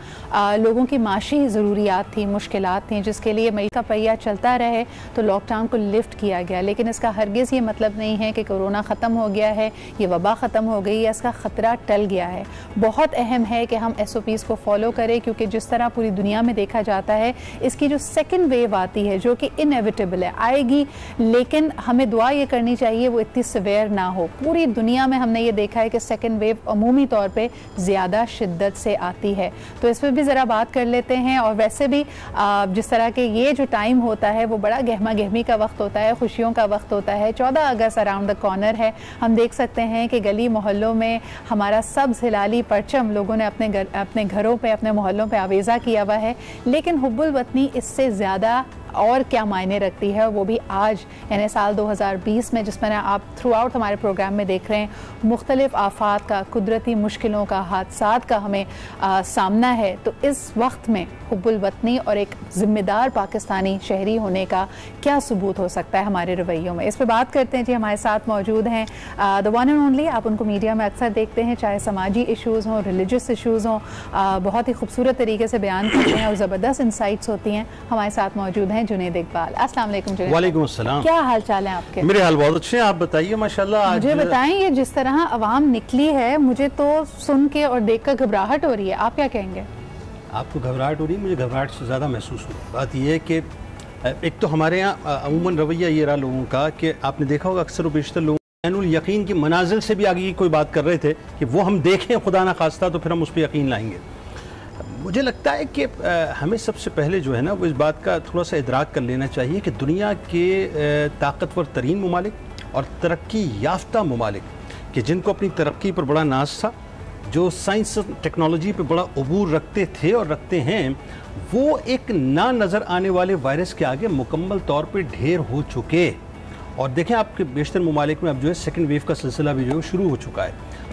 लोगों की माशी ज़रूरियात थी, मुश्किलात थी, जिसके लिए मई का पहिया चलता रहे तो लॉकडाउन को लिफ्ट किया गया। लेकिन इसका हरगिज़ ये मतलब नहीं है कि कोरोना ख़त्म हो गया है, ये वबा ख़त्म हो गई है, इसका ख़तरा टल गया है। बहुत अहम है कि हम SOPs को फॉलो करें, क्योंकि जिस तरह पूरी दुनिया में देखा जाता है इसकी जो सेकेंड वेव आती है जो कि इनएविटेबल है, आएगी, लेकिन हमें दुआ ये करनी चाहिए वो इतनी सिवियर ना हो। पूरी दुनिया में हमने ये देखा है कि सेकेंड वेव अमूमी तौर पे ज़्यादा शिद्दत से आती है, तो इस पर भी ज़रा बात कर लेते हैं। और वैसे भी जिस तरह के ये जो टाइम होता है वो बड़ा गहमा गहमी का वक्त होता है, खुशियों का वक्त होता है। 14 अगस्त अराउंड द कॉर्नर है, हम देख सकते हैं कि गली मोहल्लों में हमारा सब्ज़ हिलाली परचम लोगों ने अपने घरों पर, अपने मोहल्लों पर आवेज़ा किया हुआ है। लेकिन हुब्बुल वतनी इससे ज़्यादा और क्या मायने रखती है, वो भी आज यानी साल 2020 में, जिसमें आप थ्रू आउट हमारे प्रोग्राम में देख रहे हैं मुख्तलिफ आफात का, कुदरती मुश्किलों का, हादसात का हमें सामना है। तो इस वक्त में हुब्बुल वतनी और एक ज़िम्मेदार पाकिस्तानी शहरी होने का क्या सबूत हो सकता है हमारे रवैयों में, इस पर बात करते हैं। जी हमारे साथ मौजूद हैं द वन एंड ओनली, आप उनको मीडिया में अक्सर देखते हैं, चाहे समाजी इशूज़ हों, रिलीजियस इशूज़ हों, बहुत ही खूबसूरत तरीके से बयान करते हैं और ज़बरदस्त इंसाइट्स होती हैं। हमारे साथ मौजूद हैं जुनैद इकबाल। अस्सलाम वालेकुम जुनैद। वालेकुम अस्सलाम। क्या हाल चाल है आपके? मेरे हाल बहुत अच्छे हैं, आप बताइए। माशाल्लाह। मुझे बताएं, ये जिस तरह अवाम निकली है, मुझे तो सुन के और देख कर घबराहट हो रही है, आप क्या कहेंगे? आपको घबराहट हो रही है, मुझे घबराहट से ज़्यादा महसूस हो रही है। बात यह है कि एक तो हमारे यहाँ अमूमन रवैया ये रहा लोगों का कि आपने देखा होगा अक्सर बेशतर लोग ऐनुल यकीन की मनाजिल से भी आगे की कोई बात कर रहे थे कि वो हम देखें खुदा ना खास्ता तो फिर हम उस पर यकीन लाएंगे। मुझे लगता है कि हमें सबसे पहले जो है ना वो इस बात का थोड़ा सा इदराक कर लेना चाहिए कि दुनिया के ताकतवर तरीन ममालिक और तरक्की याफ्ता ममालिक कि जिनको अपनी तरक्की पर बड़ा नाज था, जो साइंस और टेक्नोलॉजी पे बड़ा अबूर रखते थे और रखते हैं, वो एक ना नज़र आने वाले वायरस के आगे मुकम्मल तौर पे ढेर हो चुके। और देखें आपके बेशतर ममालिक में अब जो है सेकंड वेव का सिलसिला भी जो है शुरू हो चुका है।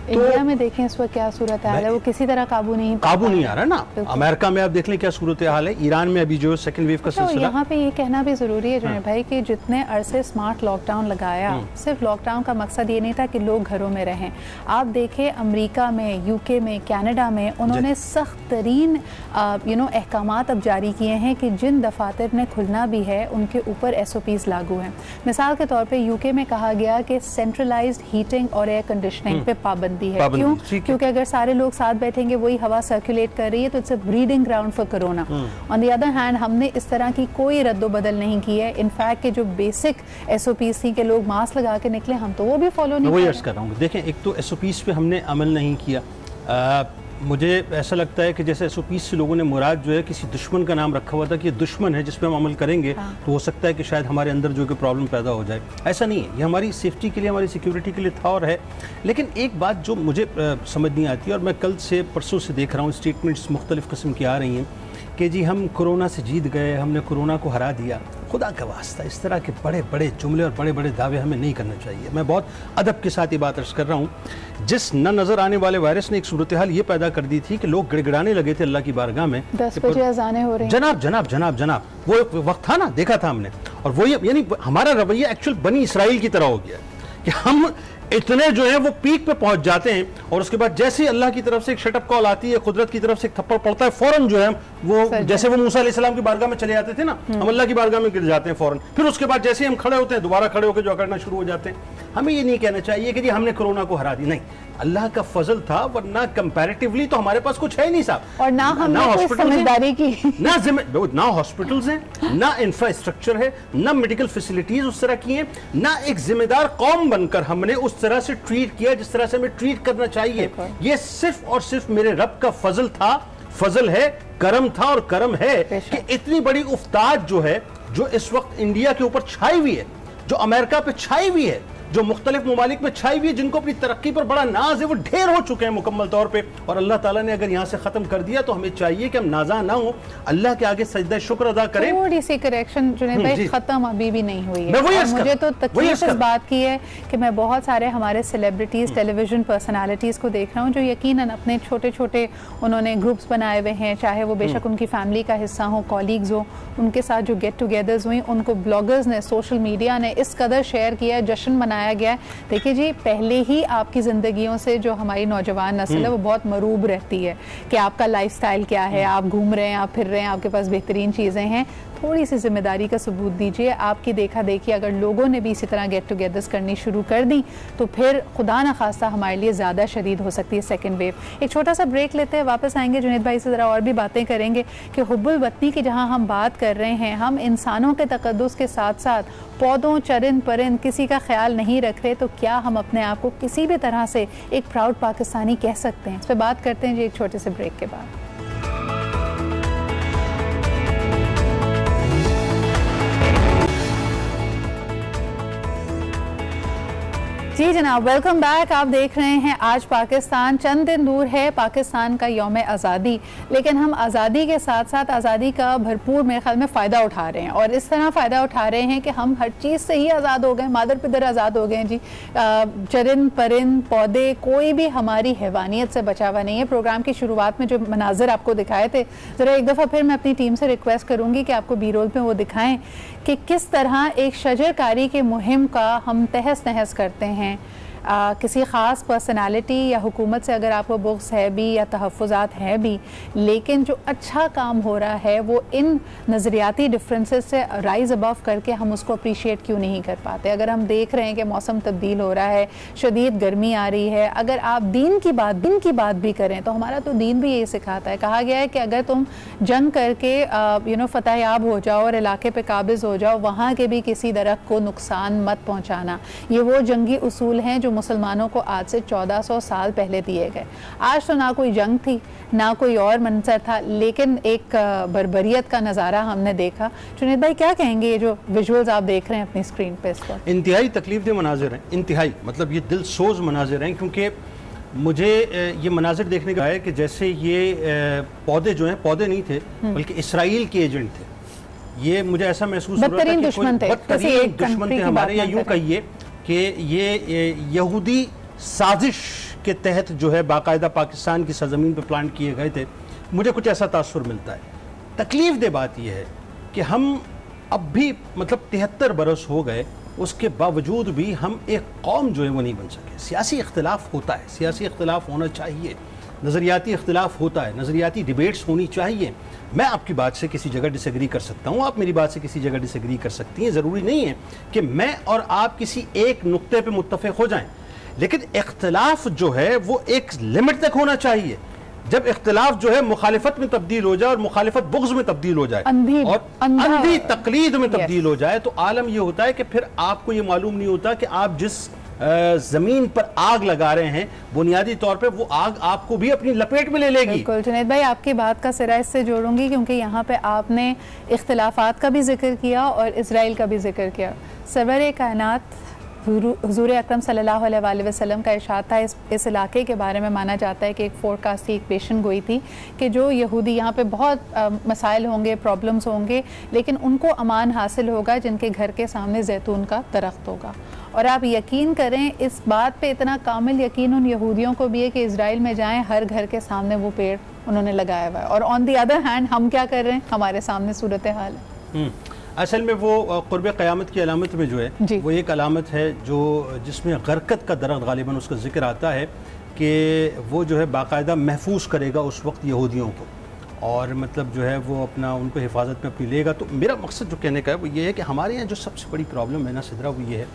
इंडिया में देखें इस वक्त क्या सूरत हाल है, वो किसी तरह काबू नहीं आ रहा ना। अमेरिका में आप देख लें क्या सूरत हाल है, ईरान में अभी जो सेकंड वेव का सिलसिला। यहाँ पे ये कहना भी जरूरी है जुनैद भाई कि जितने अरसे स्मार्ट लॉकडाउन लगाया, सिर्फ लॉकडाउन का मकसद ये नहीं था कि लोग घरों में रहें। आप देखें अमेरिका में, यूके में, कनाडा में उन्होंने सख्त तरीन अहकामात अब जारी किए हैं कि जिन दफातर ने खुलना भी है उनके ऊपर SOPs लागू हैं। मिसाल के तौर पे यूके में कहा गया कि सेंट्रलाइज्ड हीटिंग और एयर कंडीशनिंग पे पाबंदी है। क्यों? क्योंकि अगर सारे लोग साथ बैठेंगे, वही हवा सर्कुलेट कर रही है, तो it's a breeding ground for corona. On the other hand हमने इस तरह की कोई रद्दोबदल नहीं की है। इनफैक्ट के जो बेसिक SOPs थी कि लोग मास्क लगा के निकले, हम तो वो भी फॉलो नहीं कर रहे हैं। देखें, एक तो SOPs पे हमने अमल नहीं किया। मुझे ऐसा लगता है कि जैसे SOPs से लोगों ने मुराद जो है किसी दुश्मन का नाम रखा हुआ था कि ये दुश्मन है जिस पे हम अमल करेंगे तो हो सकता है कि शायद हमारे अंदर जो कि प्रॉब्लम पैदा हो जाए। ऐसा नहीं है, ये हमारी सेफ्टी के लिए, हमारी सिक्योरिटी के लिए था और है। लेकिन एक बात जो मुझे समझ नहीं आती, और मैं कल से परसों से देख रहा हूँ स्टेटमेंट्स मुख्तलिफ किस्म की आ रही हैं कि जी हम कोरोना से जीत गए, हमने कोरोना को हरा दिया। खुदा का वास्ता, इस तरह के बड़े बड़े जुमले और बड़े बड़े दावे हमें नहीं करने चाहिए। मैं बहुत अदब के साथ ये बात अर्ज कर रहा हूँ। जिस न नज़र आने वाले वायरस ने एक सूरत हाल ये पैदा कर दी थी कि लोग गिड़गिड़ाने लगे थे अल्लाह की बारगाह में, 10 बजे अज़ानें हो रही हैं। जनाब जनाब जनाब जनाब, वो वक्त था ना, देखा था हमने। और वो यानी हमारा रवैया एक्चुअल बनी इसराइल की तरह हो गया कि हम इतने जो है वो पीक पे पहुंच जाते हैं और उसके बाद जैसे ही अल्लाह की तरफ से एक शटअप कॉल आती है, कुदरत की तरफ से एक थप्पड़ पड़ता है, फौरन जो है वो जैसे वो मूसा अलैहिस्सलाम की बारगाह में चले जाते थे ना, हम अल्लाह की बारगाह में गिर जाते हैं फौरन। फिर उसके बाद जैसे ही हम खड़े होते हैं दोबारा खड़े होकर जो करना शुरू हो जाते हैं। हमें ये नहीं कहना चाहिए कि जी हमने कोरोना को हरा दी, नहीं, अल्लाह का फजल था, वरना कंपैरेटिवली तो हमारे पास कुछ है नहीं साहब। और ना हमने कोई समझदारी की, ना हॉस्पिटल्स हैं, ना इंफ्रास्ट्रक्चर है, ना मेडिकल फैसिलिटीज उस तरह की हैं, ना एक जिम्मेदार कौम बनकर हमने उस तरह से ट्रीट किया जिस तरह से हमें ट्रीट करना चाहिए। ये सिर्फ और सिर्फ मेरे रब का फजल था, फजल है, करम था और करम है कि इतनी बड़ी उफ्ताद जो है, जो इस वक्त इंडिया के ऊपर छाई हुई है, जो अमेरिका पे छाई हुई है, जो मुख्तलिफ ममालिक में छाई हुई है, जिनको अपनी तरक्की पर बड़ा नाज है, वो ढेर हो चुके हैं मुकम्मल तौर पे। और अल्लाह ताला ने अगर यहाँ से खत्म कर दिया तो हमें चाहिए कि हम नाजा ना हो, अल्लाह के आगे सजदा शुक्र अदा करें। थोड़ी सी करेक्शन जुनैद भाई, खत्म अभी भी नहीं हुई है। और मुझे तो तकलीफ इस बात की है कि मैं बहुत सारे हमारे सेलिब्रिटीज, टेलीविजन पर्सनालिटीज को देख रहा हूँ जो यकीनन अपने छोटे छोटे उन्होंने ग्रुप्स बनाए हुए हैं, चाहे वो बेशक उनकी फैमिली का हिस्सा हो, कॉलीग्स हो, उनके साथ जो गेट टुगेदर्स हुई, उनको ब्लॉगर्स ने, सोशल मीडिया ने इस कदर शेयर किया, जश्न मनाया गया। देखिए जी, पहले ही आपकी ज़िंदगियों से जो हमारी नौजवान नस्ल है वो बहुत मरूब रहती है कि आपका लाइफस्टाइल क्या है, आप घूम रहे हैं, आप फिर रहे हैं, आपके पास बेहतरीन चीज़ें हैं। थोड़ी सी जिम्मेदारी का सबूत दीजिए। आपकी देखा देखी अगर लोगों ने भी इसी तरह गेट टुगेदर्स करनी शुरू कर दी तो फिर खुदा न खास्ता हमारे लिए ज़्यादा शदीद हो सकती है सेकंड वेव। एक छोटा सा ब्रेक लेते हैं, वापस आएंगे, जुनैद भाई से ज़रा और भी बातें करेंगे कि हुब्बुल वतनी की जहाँ हम बात कर रहे हैं, हम इंसानों के तकद्दुस के साथ साथ पौधों, चरिंद परिंद किसी का ख्याल नहीं रख रहे, तो क्या हम अपने आप को किसी भी तरह से एक प्राउड पाकिस्तानी कह सकते हैं? इस पर बात करते हैं जी एक छोटे से ब्रेक के बाद। जी जनाब, वेलकम बैक। आप देख रहे हैं आज पाकिस्तान। चंद दिन दूर है पाकिस्तान का यौम आज़ादी, लेकिन हम आज़ादी के साथ साथ आज़ादी का भरपूर मेरे ख्याल में फ़ायदा उठा रहे हैं, और इस तरह फ़ायदा उठा रहे हैं कि हम हर चीज़ से ही आज़ाद हो गए, मादर पिदर आज़ाद हो गए जी। चरिंद परिंद पौधे, कोई भी हमारी हैवानियत से बचा हुआ नहीं है। प्रोग्राम की शुरुआत में जो मनाजर आपको दिखाए थे, ज़रा एक दफ़ा फिर मैं अपनी टीम से रिक्वेस्ट करूँगी कि आपको बी रोल में वो दिखाएँ कि किस तरह एक शजरकारी के मुहिम का हम तहस नहस करते हैं। किसी ख़ास पर्सनालिटी या हुकूमत से अगर आपको बुग़्ज़ है भी या तहफ़्फ़ुज़ात है भी, लेकिन जो अच्छा काम हो रहा है वो इन नज़रियाती डिफरेंसेस से राइज़ अबव करके हम उसको अप्रीशिएट क्यों नहीं कर पाते? अगर हम देख रहे हैं कि मौसम तब्दील हो रहा है, शदीद गर्मी आ रही है, अगर आप दीन की बात भी करें तो हमारा तो दीन भी यही सिखाता है। कहा गया है कि अगर तुम जंग करके फतहयाब हो जाओ और इलाके पे काबिज़ हो जाओ, वहाँ के भी किसी दरख्त को नुकसान मत पहुँचाना। ये वो जंगी उसूल हैं जो मुसलमानों को आज से 1400 साल पहले दिए गए। आज तो ना कोई जंग थी, ना कोई और मंजर था, लेकिन एक बर्बरियत का नज़ारा हमने देखा। जुनैद भाई क्या कहेंगे, ये जो विजुअल्स आप देख रहे हैं अपनी स्क्रीन पे? इस पर इंतहाई तकलीफदेह मनाजिर हैं, इंतहाई मतलब ये दिल सोज मनाजिर हैं, क्योंकि मुझे ये मनाजिर देखने का है कि जैसे ये पौधे जो हैं, पौधे नहीं थे बल्कि इसराइल के एजेंट थे। ये मुझे ऐसा महसूस हो रहा था कि दुश्मन थे हमारे, या यूँ कहिए कि ये यहूदी साजिश के तहत जो है बाकायदा पाकिस्तान की सरजमीन पर प्लान किए गए थे। मुझे कुछ ऐसा तासुर मिलता है। तकलीफ बात यह है कि हम अब भी मतलब 73 बरस हो गए, उसके बावजूद भी हम एक कौम जो है वो नहीं बन सके। सियासी इख्तिलाफ होता है, सियासी इख्तिलाफ होना चाहिए, नज़रियाती इख्तिलाफ होता है, नज़रियाती डिबेट्स होनी चाहिए। मैं आपकी बात से किसी जगह डिसएग्री कर सकता हूँ, आप मेरी बात से किसी जगह डिसएग्री कर सकती हैं। ज़रूरी नहीं है कि मैं और आप किसी एक नुक्ते पे मुत्तफ़िक़ हो जाएं, लेकिन इख्तिलाफ जो है वो एक लिमिट तक होना चाहिए। जब इख्तिलाफ जो है मुखालिफत में तब्दील हो जाए और मुखालिफत बुग़्ज़ में तब्दील हो जाए और अंधी तकलीद में तब्दील हो जाए, तो आलम यह होता है कि फिर आपको ये मालूम नहीं होता कि आप जिस ज़मीन पर आग लगा रहे हैं, बुनियादी तौर पे वो आग आपको भी अपनी लपेट में ले लेगी। बिल्कुल जुनैद भाई, आपकी बात का सिरा इससे जोड़ूंगी क्योंकि यहाँ पे आपने इख्तिलाफात का भी जिक्र किया और इसराइल का भी जिक्र किया। सरवर कायनात हुजूर अकरम सल्लल्लाहु अलैहि वसल्लम का इरशाद था, इस इलाके के बारे में माना जाता है कि एक फोरकास्ट थी, एक पेशन गोई थी कि जो यहूदी यहाँ पे बहुत मसाइल होंगे, प्रॉब्लम्स होंगे, लेकिन उनको अमान हासिल होगा जिनके घर के सामने जैतून का दरख्त होगा। और आप यकीन करें, इस बात पे इतना कामिल यकीन उन यहूदियों को भी है कि इजराइल में जाएं, हर घर के सामने वो पेड़ उन्होंने लगाया हुआ है। और ऑन दी अदर हैंड हम क्या कर रहे हैं, हमारे सामने सूरत हाल है। असल में वो क़ुर्ब क़यामत की अलामत में जो है वो एक अलामत है जो जिसमें गरकत का दरख्त गालिबन उसका जिक्र आता है कि वो जो है बाकायदा महफूज करेगा उस वक्त यहूदियों को, और मतलब जो है वो अपना उनको हिफाजत में अपनी लेगा। तो मेरा मकसद जो कहने का है वो ये है कि हमारे यहाँ जो सबसे बड़ी प्रॉब्लम है ना सिद्रा, वो ये है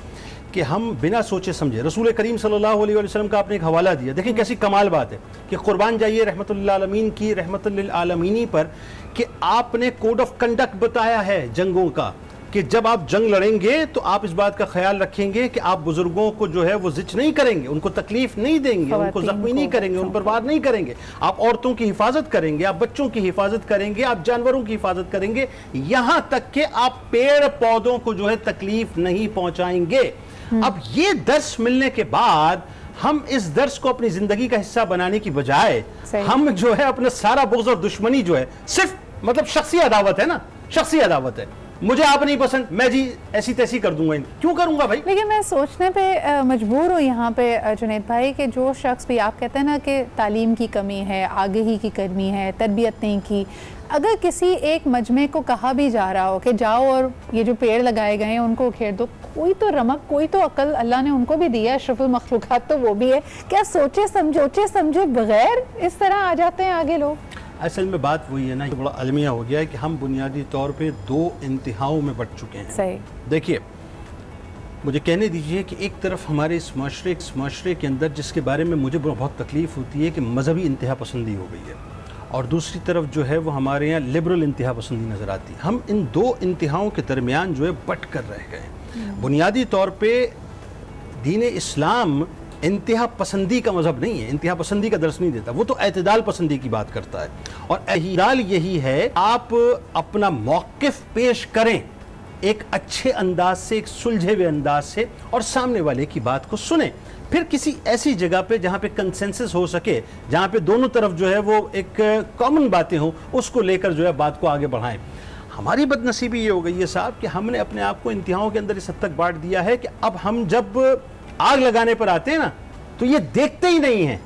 कि हम बिना सोचे समझे रसूल करीम सल्लल्लाहु अलैहि वसल्लम का आपने एक हवाला दिया। देखिए कैसी कमाल बात है कि कुर्बान जाइए रहमतुल लिल आलमीन की रहमतुल लिल आलमीनी पर कि आपने कोड ऑफ कंडक्ट बताया है जंगों का, कि जब आप जंग लड़ेंगे तो आप इस बात का ख्याल रखेंगे कि आप बुजुर्गों को जो है वो जिच नहीं करेंगे, उनको तकलीफ नहीं देंगे, उनको जख्मी नहीं करेंगे, उन पर वार नहीं करेंगे, आप औरतों की हिफाजत करेंगे, आप बच्चों की हिफाजत करेंगे, आप जानवरों की हिफाजत करेंगे, यहां तक कि आप पेड़ पौधों को जो है तकलीफ नहीं पहुंचाएंगे। अब ये दर्स मिलने के बाद हम इस दर्स को अपनी जिंदगी का हिस्सा बनाने की बजाय हम जो है अपना सारा बुग़्ज़ और दुश्मनी जो है सिर्फ मतलब शख्सी अदावत है ना, शख्सी अदावत है, मुझे आप नहीं पसंद, मैं जी ऐसी तैसी कर दूंगा, क्यों करूंगा भाई। लेकिन मैं सोचने पे मजबूर हूँ यहाँ पे जुनैद भाई कि जो शख्स भी आप कहते हैं ना कि तालीम की कमी है, आगाही की कमी है, तरबियत नहीं की, अगर किसी एक मजमे को कहा भी जा रहा हो कि जाओ और ये जो पेड़ लगाए गए हैं उनको उखेड़ दो, कोई तो रमक, कोई तो अकल अल्लाह ने उनको भी दिया, अशरफुल मखलूकात तो वो भी है, क्या सोचे समझे बगैर इस तरह आ जाते हैं आगे लोग। असल में बात वही है ना, बड़ा अलमिया हो गया है कि हम बुनियादी तौर पे दो इंतहाओं में बट चुके हैं। सही। देखिए मुझे कहने दीजिए कि एक तरफ हमारे इस माशरे के अंदर जिसके बारे में मुझे बहुत तकलीफ़ होती है कि मजहबी इंतहा पसंदी हो गई है, और दूसरी तरफ जो है वो हमारे यहाँ लिबरल इंतहा पसंदी नज़र आती है। हम इन दो इंतहाओं के दरमियान जो है बट कर रह गए। बुनियादी तौर पर दीन इस्लाम इंतहा पसंदी का मजहब नहीं है, इंतहा पसंदी का दर्स नहीं देता, वो तो एतदाल पसंदी की बात करता है। और एतदाल यही है, आप अपना मौक़िफ़ पेश करें एक अच्छे अंदाज से, एक सुलझे हुए अंदाज से, और सामने वाले की बात को सुने, फिर किसी ऐसी जगह पे जहाँ पे कंसेंसस हो सके, जहाँ पे दोनों तरफ जो है वो एक कॉमन बातें हों, उसको लेकर जो है बात को आगे बढ़ाएं। हमारी बदनसीबी ये हो गई है साहब कि हमने अपने आप को इंतहाओं के अंदर इस हद तक बांट दिया है कि अब हम जब आग लगाने पर आते हैं ना, तो ये देखते ही नहीं है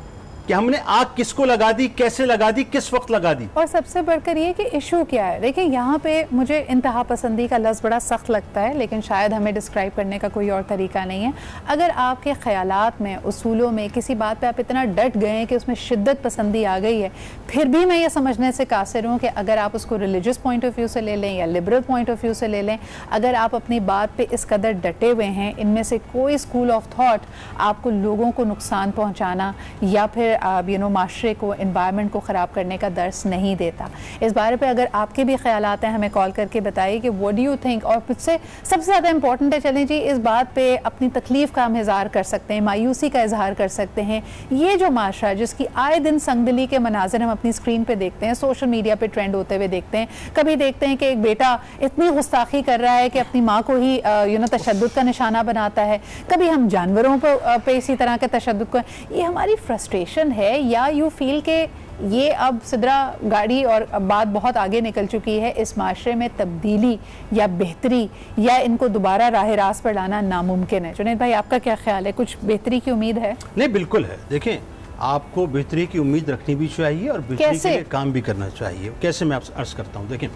कि हमने आग किसको लगा दी, कैसे लगा दी, किस वक्त लगा दी। और सबसे बढ़कर ये कि इशू क्या है। देखिए यहाँ पे मुझे इंतहा पसंदी का लफ्ज़ बड़ा सख्त लगता है, लेकिन शायद हमें डिस्क्राइब करने का कोई और तरीका नहीं है। अगर आपके ख्यालात में, उसूलों में किसी बात पे आप इतना डट गए हैं कि उसमें शिद्दत पसंदी आ गई है, फिर भी मैं ये समझने से कासिर हूँ कि अगर आप उसको रिलीजियस पॉइंट ऑफ व्यू से ले लें या लिबरल पॉइंट ऑफ व्यू से ले लें, अगर आप अपनी बात पर इस कदर डटे हुए हैं, इनमें से कोई स्कूल ऑफ थाट आपको लोगों को नुकसान पहुँचाना या फिर माशरे को, एनवायरनमेंट को ख़राब करने का दर्स नहीं देता। इस बारे पे अगर आपके भी ख्यालात हैं, हमें कॉल करके बताइए कि व्हाट डू यू थिंक। और मुझसे सबसे ज़्यादा इंपॉर्टेंट है, चलें जी, इस बात पे अपनी तकलीफ़ का हम इज़हार कर सकते हैं, मायूसी का इज़हार कर सकते हैं। ये जो माशरा जिसकी आए दिन संगदली के मनाज़र हम अपनी स्क्रीन पर देखते हैं, सोशल मीडिया पर ट्रेंड होते हुए देखते हैं, कभी देखते हैं कि एक बेटा इतनी गुस्ताखी कर रहा है कि अपनी माँ को ही तशद्दुद का निशाना बनाता है, कभी हम जानवरों पर इसी तरह के तशद्दुद को। ये हमारी फ्रस्ट्रेशन है या यू फील के ये अब सिदरा गाड़ी और बात बहुत आगे निकल चुकी है, इस माशरे में तब्दीली या बेहतरी या इनको दोबारा राह रास्त पर लाना नामुमकिन है? जुनैद भाई, आपका क्या ख्याल है? कुछ बेहतरी की उम्मीद है? नहीं, बिल्कुल है। देखें, आपको बेहतरी की उम्मीद रखनी भी चाहिए और बेहतरी के लिए काम भी करना चाहिए। कैसे, मैं आपसे अर्ज़ करता हूँ। देखें,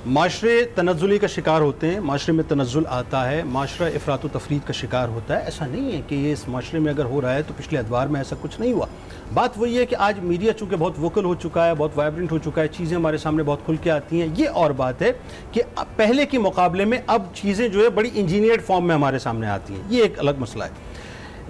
माशरे तनज़्ज़ुली का शिकार होते हैं, माशरे में तनज़्ज़ुल आता है, माशरा इफ़रात व तफरीद का शिकार होता है। ऐसा नहीं है कि ये इस माशरे में अगर हो रहा है तो पिछले अदवार में ऐसा कुछ नहीं हुआ। बात वही है कि आज मीडिया चूँकि बहुत वोकल हो चुका है, बहुत वाइब्रेंट हो चुका है, चीज़ें हमारे सामने बहुत खुल के आती हैं। ये और बात है कि पहले के मुकाबले में अब चीज़ें जो है बड़ी इंजीनियर्ड फॉर्म में हमारे सामने आती हैं, ये एक अलग मसला है।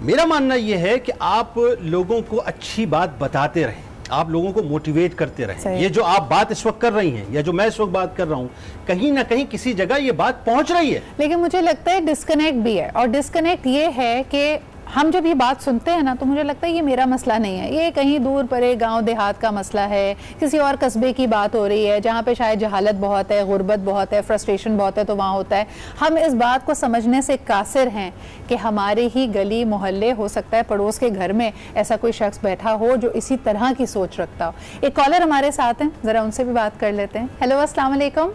मेरा मानना यह है कि आप लोगों को अच्छी बात बताते रहें, आप लोगों को मोटिवेट करते रहें। ये जो आप बात इस वक्त कर रही हैं या जो मैं इस वक्त बात कर रहा हूं, कहीं ना कहीं किसी जगह ये बात पहुंच रही है। लेकिन मुझे लगता है डिस्कनेक्ट भी है, और डिस्कनेक्ट ये है कि हम जब ये बात सुनते हैं ना तो मुझे लगता है ये मेरा मसला नहीं है, ये कहीं दूर परे गांव देहात का मसला है, किसी और कस्बे की बात हो रही है जहाँ पे शायद जहालत बहुत है, गुर्बत बहुत है, फ्रस्ट्रेशन बहुत है, तो वहाँ होता है। हम इस बात को समझने से कासिर हैं कि हमारे ही गली मोहल्ले, हो सकता है पड़ोस के घर में ऐसा कोई शख्स बैठा हो जो इसी तरह की सोच रखता हो। एक कॉलर हमारे साथ हैं, ज़रा उनसे भी बात कर लेते हैं। हेलो, अस्सलाम वालेकुम।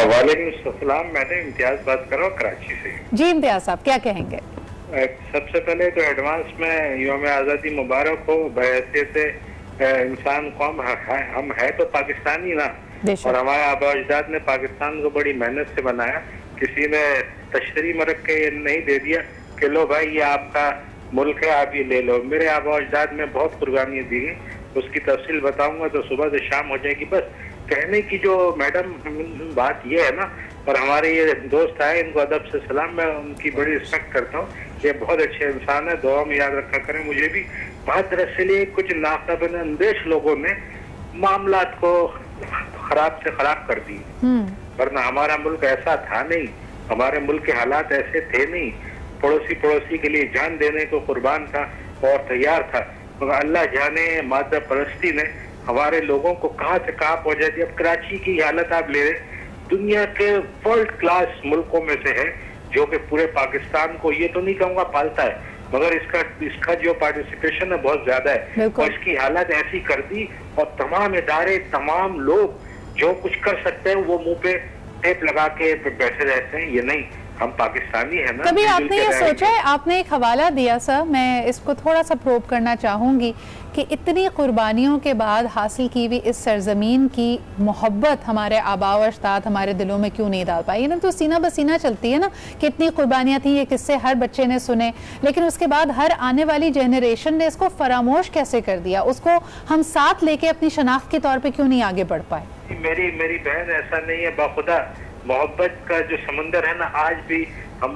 वालेकुम सलाम, मैं इम्तियाज़ बात कर रहा हूँ कराची से। जी इम्तियाज़ साहब, क्या कहेंगे? सबसे पहले तो एडवांस में यौम आज़ादी मुबारक हो। बहैसियत इंसान कौम हम है तो पाकिस्तानी ना, और हमारे आबा अजदाद ने पाकिस्तान को बड़ी मेहनत से बनाया। किसी ने तशरी मरक के ये नहीं दे दिया कि लो भाई ये आपका मुल्क है, आप ये ले लो। मेरे आबा अजदाद में बहुत कुर्बानियाँ दी गई, उसकी तफसील बताऊंगा तो सुबह से शाम हो जाएगी। बस कहने की जो मैडम बात ये है ना, और हमारे ये दोस्त आए, इनको अदब से सलाम, मैं उनकी बड़ी रिस्पेक्ट करता हूँ, ये बहुत अच्छे इंसान है, दुआ में याद रखा करें मुझे भी। बात दरअसल ये कुछ नाकाबिल अंदेश लोगों ने मामलात को खराब से खराब कर दी, वरना हमारा मुल्क ऐसा था नहीं, हमारे मुल्क के हालात ऐसे थे नहीं। पड़ोसी के लिए जान देने को कुर्बान था और तैयार था, मगर अल्लाह जाने मादा परस्ती ने हमारे लोगों को कहाँ से कहाँ पहुंचा दिया। अब कराची की हालत आप ले रहे, दुनिया के वर्ल्ड क्लास मुल्कों में से है, जो कि पूरे पाकिस्तान को ये तो नहीं कहूँगा पालता है, मगर इसका जो पार्टिसिपेशन है बहुत ज्यादा है, और इसकी हालत ऐसी कर दी। और तमाम इदारे, तमाम लोग जो कुछ कर सकते हैं वो मुंह पे टेप लगा के बैठे रहते हैं। ये नहीं, हम पाकिस्तानी है ना। कभी आपने ये सोचा है, आपने एक हवाला दिया सर, मैं इसको थोड़ा सा प्रोब करना चाहूँगी कि इतनी कुर्बानियों के बाद हासिल की हुई इस सरजमीन की मोहब्बत हमारे आबा व अजदाद हमारे दिलों में क्यों नहीं डाल पाई ना? तो सीना बसीना चलती है ना कि इतनी कुर्बानियाँ थी, ये किस्से हर बच्चे ने सुने, लेकिन उसके बाद हर आने वाली जनरेशन ने इसको फरामोश कैसे कर दिया? उसको हम साथ लेके अपनी शनाख्त के तौर पर क्यों नहीं आगे बढ़ पाए? मेरी बहन, ऐसा नहीं है, बाखुदा मोहब्बत का जो समंदर है ना, आज भी हम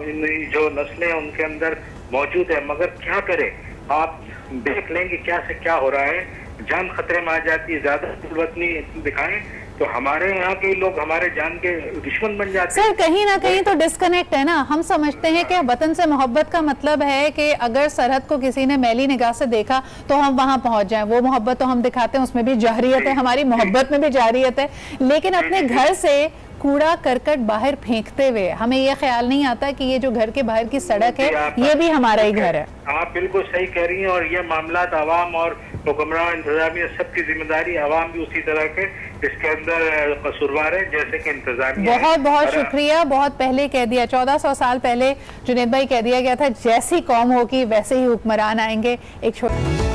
जो नस्लें हैं उनके अंदर मौजूद है, मगर क्या करें? आप देख लेंगे क्या से क्या हो रहा है, जान खतरे में आ जाती है। ज्यादा वतनी दिखाएं तो हमारे यहाँ के लोग हमारे जान के दुश्मन बन जाते हैं। सर कहीं ना कहीं तो डिस्कनेक्ट है ना। हम समझते हैं कि वतन से मोहब्बत का मतलब है कि अगर सरहद को किसी ने मैली निगाह से देखा तो हम वहां पहुंच जाएं। वो मोहब्बत तो हम दिखाते हैं, उसमें भी जाहिरियत है, हमारी मोहब्बत में भी जाहिरियत है, लेकिन अपने घर से कूड़ा करकट बाहर फेंकते हुए हमें यह ख्याल नहीं आता कि ये जो घर के बाहर की सड़क है ये भी हमारा ही घर है। आप बिल्कुल सही कह रही हैं, और ये मामलात आवाम और हुक्मरान इंतजामिया सबकी जिम्मेदारी, आवाम भी उसी तरह के इसके अंदर कसूरवार है जैसे कि इंतजामिया। बहुत बहुत शुक्रिया। बहुत पहले कह दिया, 1400 साल पहले जुनेद भाई कह दिया गया था, जैसी कौम होगी वैसे ही हुक्मरान आएंगे। एक छोटा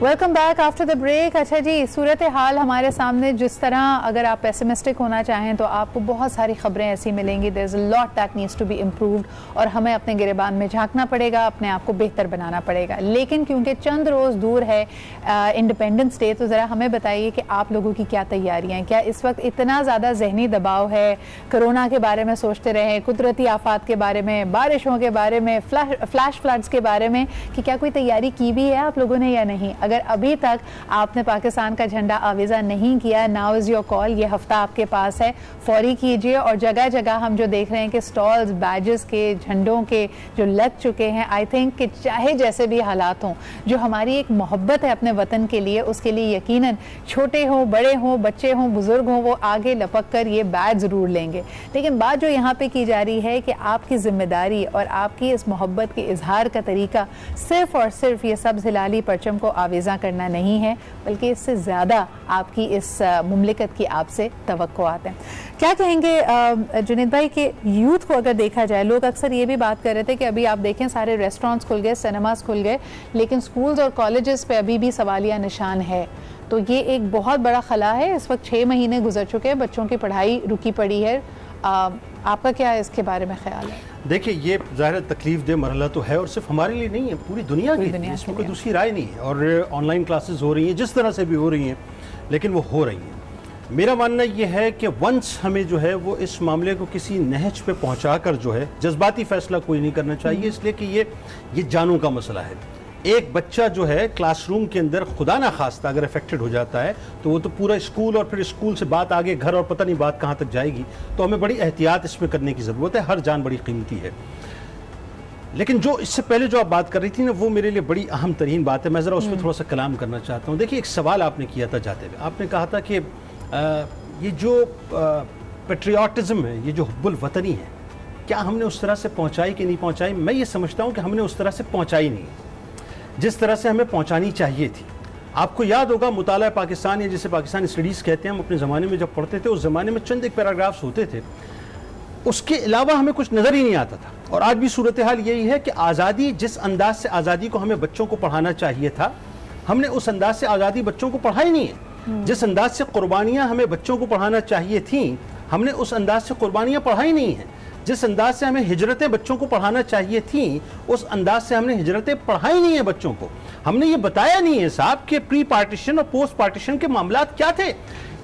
welcome back after the break. अच्छा जी, सूरत हाल हमारे सामने जिस तरह, अगर आप पेसिमिस्टिक होना चाहें तो आपको बहुत सारी खबरें ऐसी मिलेंगी, there is a lot that needs to be improved, और हमें अपने गिरेबान में झांकना पड़ेगा, अपने आप को बेहतर बनाना पड़ेगा। लेकिन क्योंकि चंद रोज़ दूर है इंडिपेंडेंस डे, तो ज़रा हमें बताइए कि आप लोगों की क्या तैयारियाँ हैं? क्या इस वक्त इतना ज़्यादा जहनी दबाव है? कोरोना के बारे में सोचते रहें, कुदरती आफात के बारे में, बारिशों के बारे में, फ्लैश फ्लड्स के बारे में, कि क्या कोई तैयारी की भी है आप लोगों ने या नहीं? अगर अभी तक आपने पाकिस्तान का झंडा आवेज़ा नहीं किया, नाउ इज़ योर कॉल, ये हफ्ता आपके पास है, फौरी कीजिए। और जगह जगह हम जो देख रहे हैं कि स्टॉल्स बैजेस के, झंडों के जो लग चुके हैं, आई थिंक कि चाहे जैसे भी हालात हों, जो हमारी एक मोहब्बत है अपने वतन के लिए, उसके लिए यकीनन छोटे हों, बड़े हों, बच्चे हों, बुजुर्ग हों, वो आगे लपक कर ये बैज ज़रूर लेंगे। लेकिन बात जो यहाँ पे की जा रही है कि आपकी जिम्मेदारी और आपकी इस मोहब्बत के इजहार का तरीका सिर्फ और सिर्फ ये सब्ज़ हिलाली परचम को आवेज़ जायज़ा करना नहीं है, बल्कि इससे ज़्यादा आपकी इस मुमलिकत की आपसे तवक्कुआत हैं। क्या कहेंगे जुनैद भाई कि यूथ को अगर देखा जाए, लोग अक्सर ये भी बात कर रहे थे कि अभी आप देखें सारे रेस्टोरेंट्स खुल गए, सिनेमास खुल गए, लेकिन स्कूल्स और कॉलेजेस पे अभी भी सवालिया निशान है। तो ये एक बहुत बड़ा खला है। इस वक्त 6 महीने गुजर चुके हैं, बच्चों की पढ़ाई रुकी पड़ी है। आपका क्या इसके बारे में ख्याल है? देखिए, ये ज़ाहिर तकलीफ दे मरहला तो है, और सिर्फ हमारे लिए नहीं है, पूरी दुनिया की, इसमें कोई दूसरी राय नहीं है। और ऑनलाइन क्लासेस हो रही हैं, जिस तरह से भी हो रही हैं, लेकिन वो हो रही हैं। मेरा मानना ये है कि वंस हमें जो है वो इस मामले को किसी नहज पे पहुंचाकर जो है जज्बाती फैसला कोई नहीं करना चाहिए, इसलिए कि ये जानों का मसला है। एक बच्चा जो है क्लासरूम के अंदर खुदा ना खास्ता अगर अफेक्टेड हो जाता है तो वो तो पूरा स्कूल, और फिर स्कूल से बात आगे घर, और पता नहीं बात कहाँ तक जाएगी। तो हमें बड़ी एहतियात इसमें करने की ज़रूरत है। हर जान बड़ी कीमती है। लेकिन जो इससे पहले जो आप बात कर रही थी ना, वो मेरे लिए बड़ी अहम तरीन बात है। मैं ज़रा उस पर थोड़ा सा कलाम करना चाहता हूँ। देखिए, एक सवाल आपने किया था जाते हुए, आपने कहा था कि ये जो पेट्रियाटिज़म है, ये जो हुब्बुल वतनी है, क्या हमने उस तरह से पहुँचाई कि नहीं पहुँचाई? मैं ये समझता हूँ कि हमने उस तरह से पहुँचाई नहीं, जिस तरह से हमें पहुँचानी चाहिए थी। आपको याद होगा मुताला पाकिस्तान, या जिसे पाकिस्तान स्टडीज़ कहते हैं, हम अपने ज़माने में जब पढ़ते थे, उस ज़माने में चंद एक पैराग्राफ्स होते थे, उसके अलावा हमें कुछ नज़र ही नहीं आता था। और आज भी सूरत हाल यही है कि आज़ादी, जिस अंदाज से आज़ादी को हमें बच्चों को पढ़ाना चाहिए था, हमने उस अंदाज से आज़ादी बच्चों को पढ़ाई नहीं है। जिस अंदाज से कुर्बानियाँ हमें बच्चों को पढ़ाना चाहिए थी, हमने उस अंदाज से कुर्बानियाँ पढ़ाई नहीं है। जिस अंदाज से हमें हिजरतें बच्चों को पढ़ाना चाहिए थी, उस अंदाज से हमने हिजरतें पढ़ाई नहीं है बच्चों को। हमने ये बताया नहीं है साहब कि प्री पार्टीशन और पोस्ट पार्टीशन के मामलात क्या थे।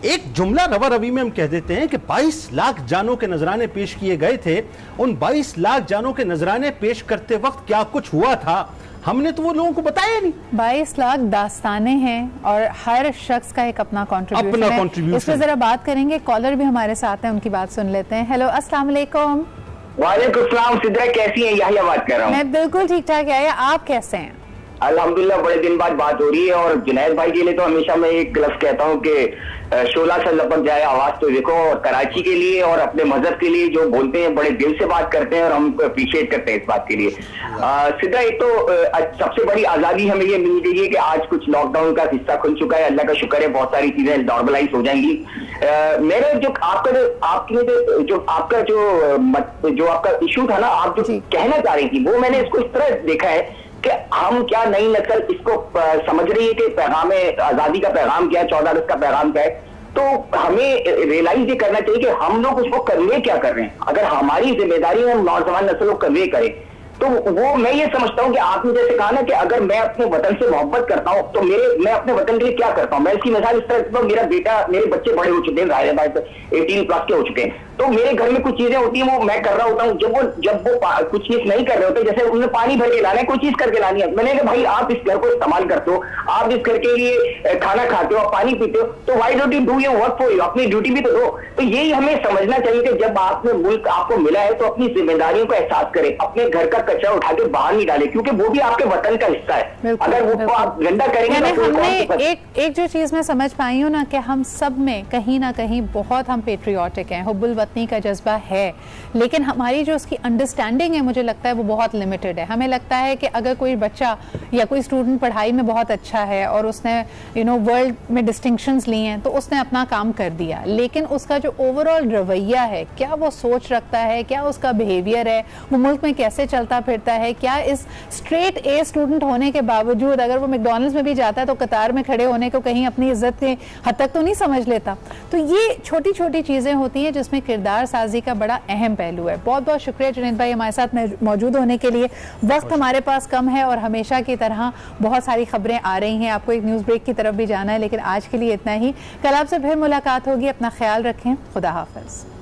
एक जुमला रवा रवी में हम कह देते हैं कि 22 लाख जानों के नजराने पेश किए गए थे। उन 22 लाख जानों के नजराने पेश करते वक्त क्या कुछ हुआ था, हमने तो वो लोगों को बताया नहीं। 22 लाख दास्ताने हैं और हर शख्स का एक अपना कंट्रीब्यूशन है। इस पर जरा बात करेंगे। कॉलर भी हमारे साथ हैं, उनकी बात सुन लेते हैं। हेलो, अस्सलाम वालेकुम। वालेकुम सलाम। सिद्रा कैसी हैं? याहिया बात कर रहा हूँ। मैं बिल्कुल ठीक ठाक। याहिया, आप कैसे हैं? अल्हम्दुलिल्लाह, बड़े दिन बाद बात हो रही है। और जुनैद भाई के लिए तो हमेशा मैं एक लफ्ज कहता हूँ कि शोला से लपक जाए आवाज तो देखो। और कराची के लिए और अपने मजहब के लिए जो बोलते हैं, बड़े दिल से बात करते हैं, और हम अप्रिशिएट करते हैं इस बात के लिए। सीधा एक तो सबसे बड़ी आजादी हमें ये मिल गई है कि आज कुछ लॉकडाउन का हिस्सा खुल चुका है। अल्लाह का शुक्र है, बहुत सारी चीजें नॉर्मलाइज हो जाएंगी। मेरा जो आपका इशू था ना, आप जो कहना चाह रही थी, वो मैंने इसको इस तरह देखा है कि हम क्या, नई नस्ल इसको समझ रही है कि पैगाम आजादी का पैगाम क्या है, 14 अगस्त का पैगाम क्या है। तो हमें रियलाइज ये करना चाहिए कि हम लोग उसको कन्वे क्या कर रहे हैं। अगर हमारी जिम्मेदारी है हम नौजवान नस्ल को कन्वे करें, तो वो मैं ये समझता हूँ कि आपने जैसे कहा ना कि अगर मैं अपने वतन से मोहब्बत करता हूँ तो मैं अपने वतन के लिए क्या करता हूँ। मैं इसकी मिसाल इस तरह, मेरे बच्चे बड़े हो चुके हैं, जाहिर बात 18 प्लस के हो चुके हैं, तो मेरे घर में कुछ चीजें होती हैं वो मैं कर रहा होता हूँ। जब वो कुछ चीज नहीं कर रहे होते, जैसे उन्हें पानी भर के लाना है, कोई चीज करके लानी है, मैंने कहा भाई आप इस घर को इस्तेमाल करते हो, आप इस घर के लिए खाना खाते हो, आप पानी पीते हो, तो why don't you do your work for you, अपनी ड्यूटी भी तो दो। तो यही हमें समझना चाहिए कि जब आपने मुल्क आपको मिला है तो अपनी जिम्मेदारियों का एहसास करें, अपने घर का कचरा उठा के बाहर नहीं डाले, क्योंकि वो भी आपके वतन का हिस्सा है। अगर वो आप गंदा करेंगे तो हमने एक जो चीज मैं समझ पाई हूँ ना, कि हम सब में कहीं ना कहीं बहुत हम पेट्रियाटिक हैं, हुब्बुल वतनी का जज्बा है, लेकिन हमारी जो उसकी अंडरस्टैंडिंग है, मुझे लगता है वो बहुत लिमिटेड है। हमें लगता है कि अगर कोई बच्चा या कोई स्टूडेंट पढ़ाई में बहुत अच्छा है और उसने वर्ल्ड में डिस्टिंक्शंस ली हैं, तो उसने अपना काम कर दिया, लेकिन उसका जो ओवरऑल रवैया है, क्या वो सोच रखता है, क्या उसका बिहेवियर है, वो मुल्क में कैसे चलता फिरता है, क्या इस स्ट्रेट ए स्टूडेंट होने के बावजूद अगर वो मैकडॉनल्ड्स में भी जाता है तो कतार में खड़े होने को कहीं अपनी इज्जत के हद तक तो नहीं समझ लेता। तो ये छोटी छोटी चीज़ें होती हैं जिसमें किरदार साजी का बड़ा अहम पहलू है। बहुत बहुत शुक्रिया जुनैद भाई हमारे साथ मौजूद होने के लिए। वक्त हमारे पास कम है और हमेशा की तरह बहुत सारी खबरें आ रही हैं, आपको एक न्यूज़ ब्रेक की तरफ भी जाना है, लेकिन आज के लिए इतना ही। कल आपसे फिर मुलाकात होगी, अपना ख्याल रखें, खुदा हाफिज़।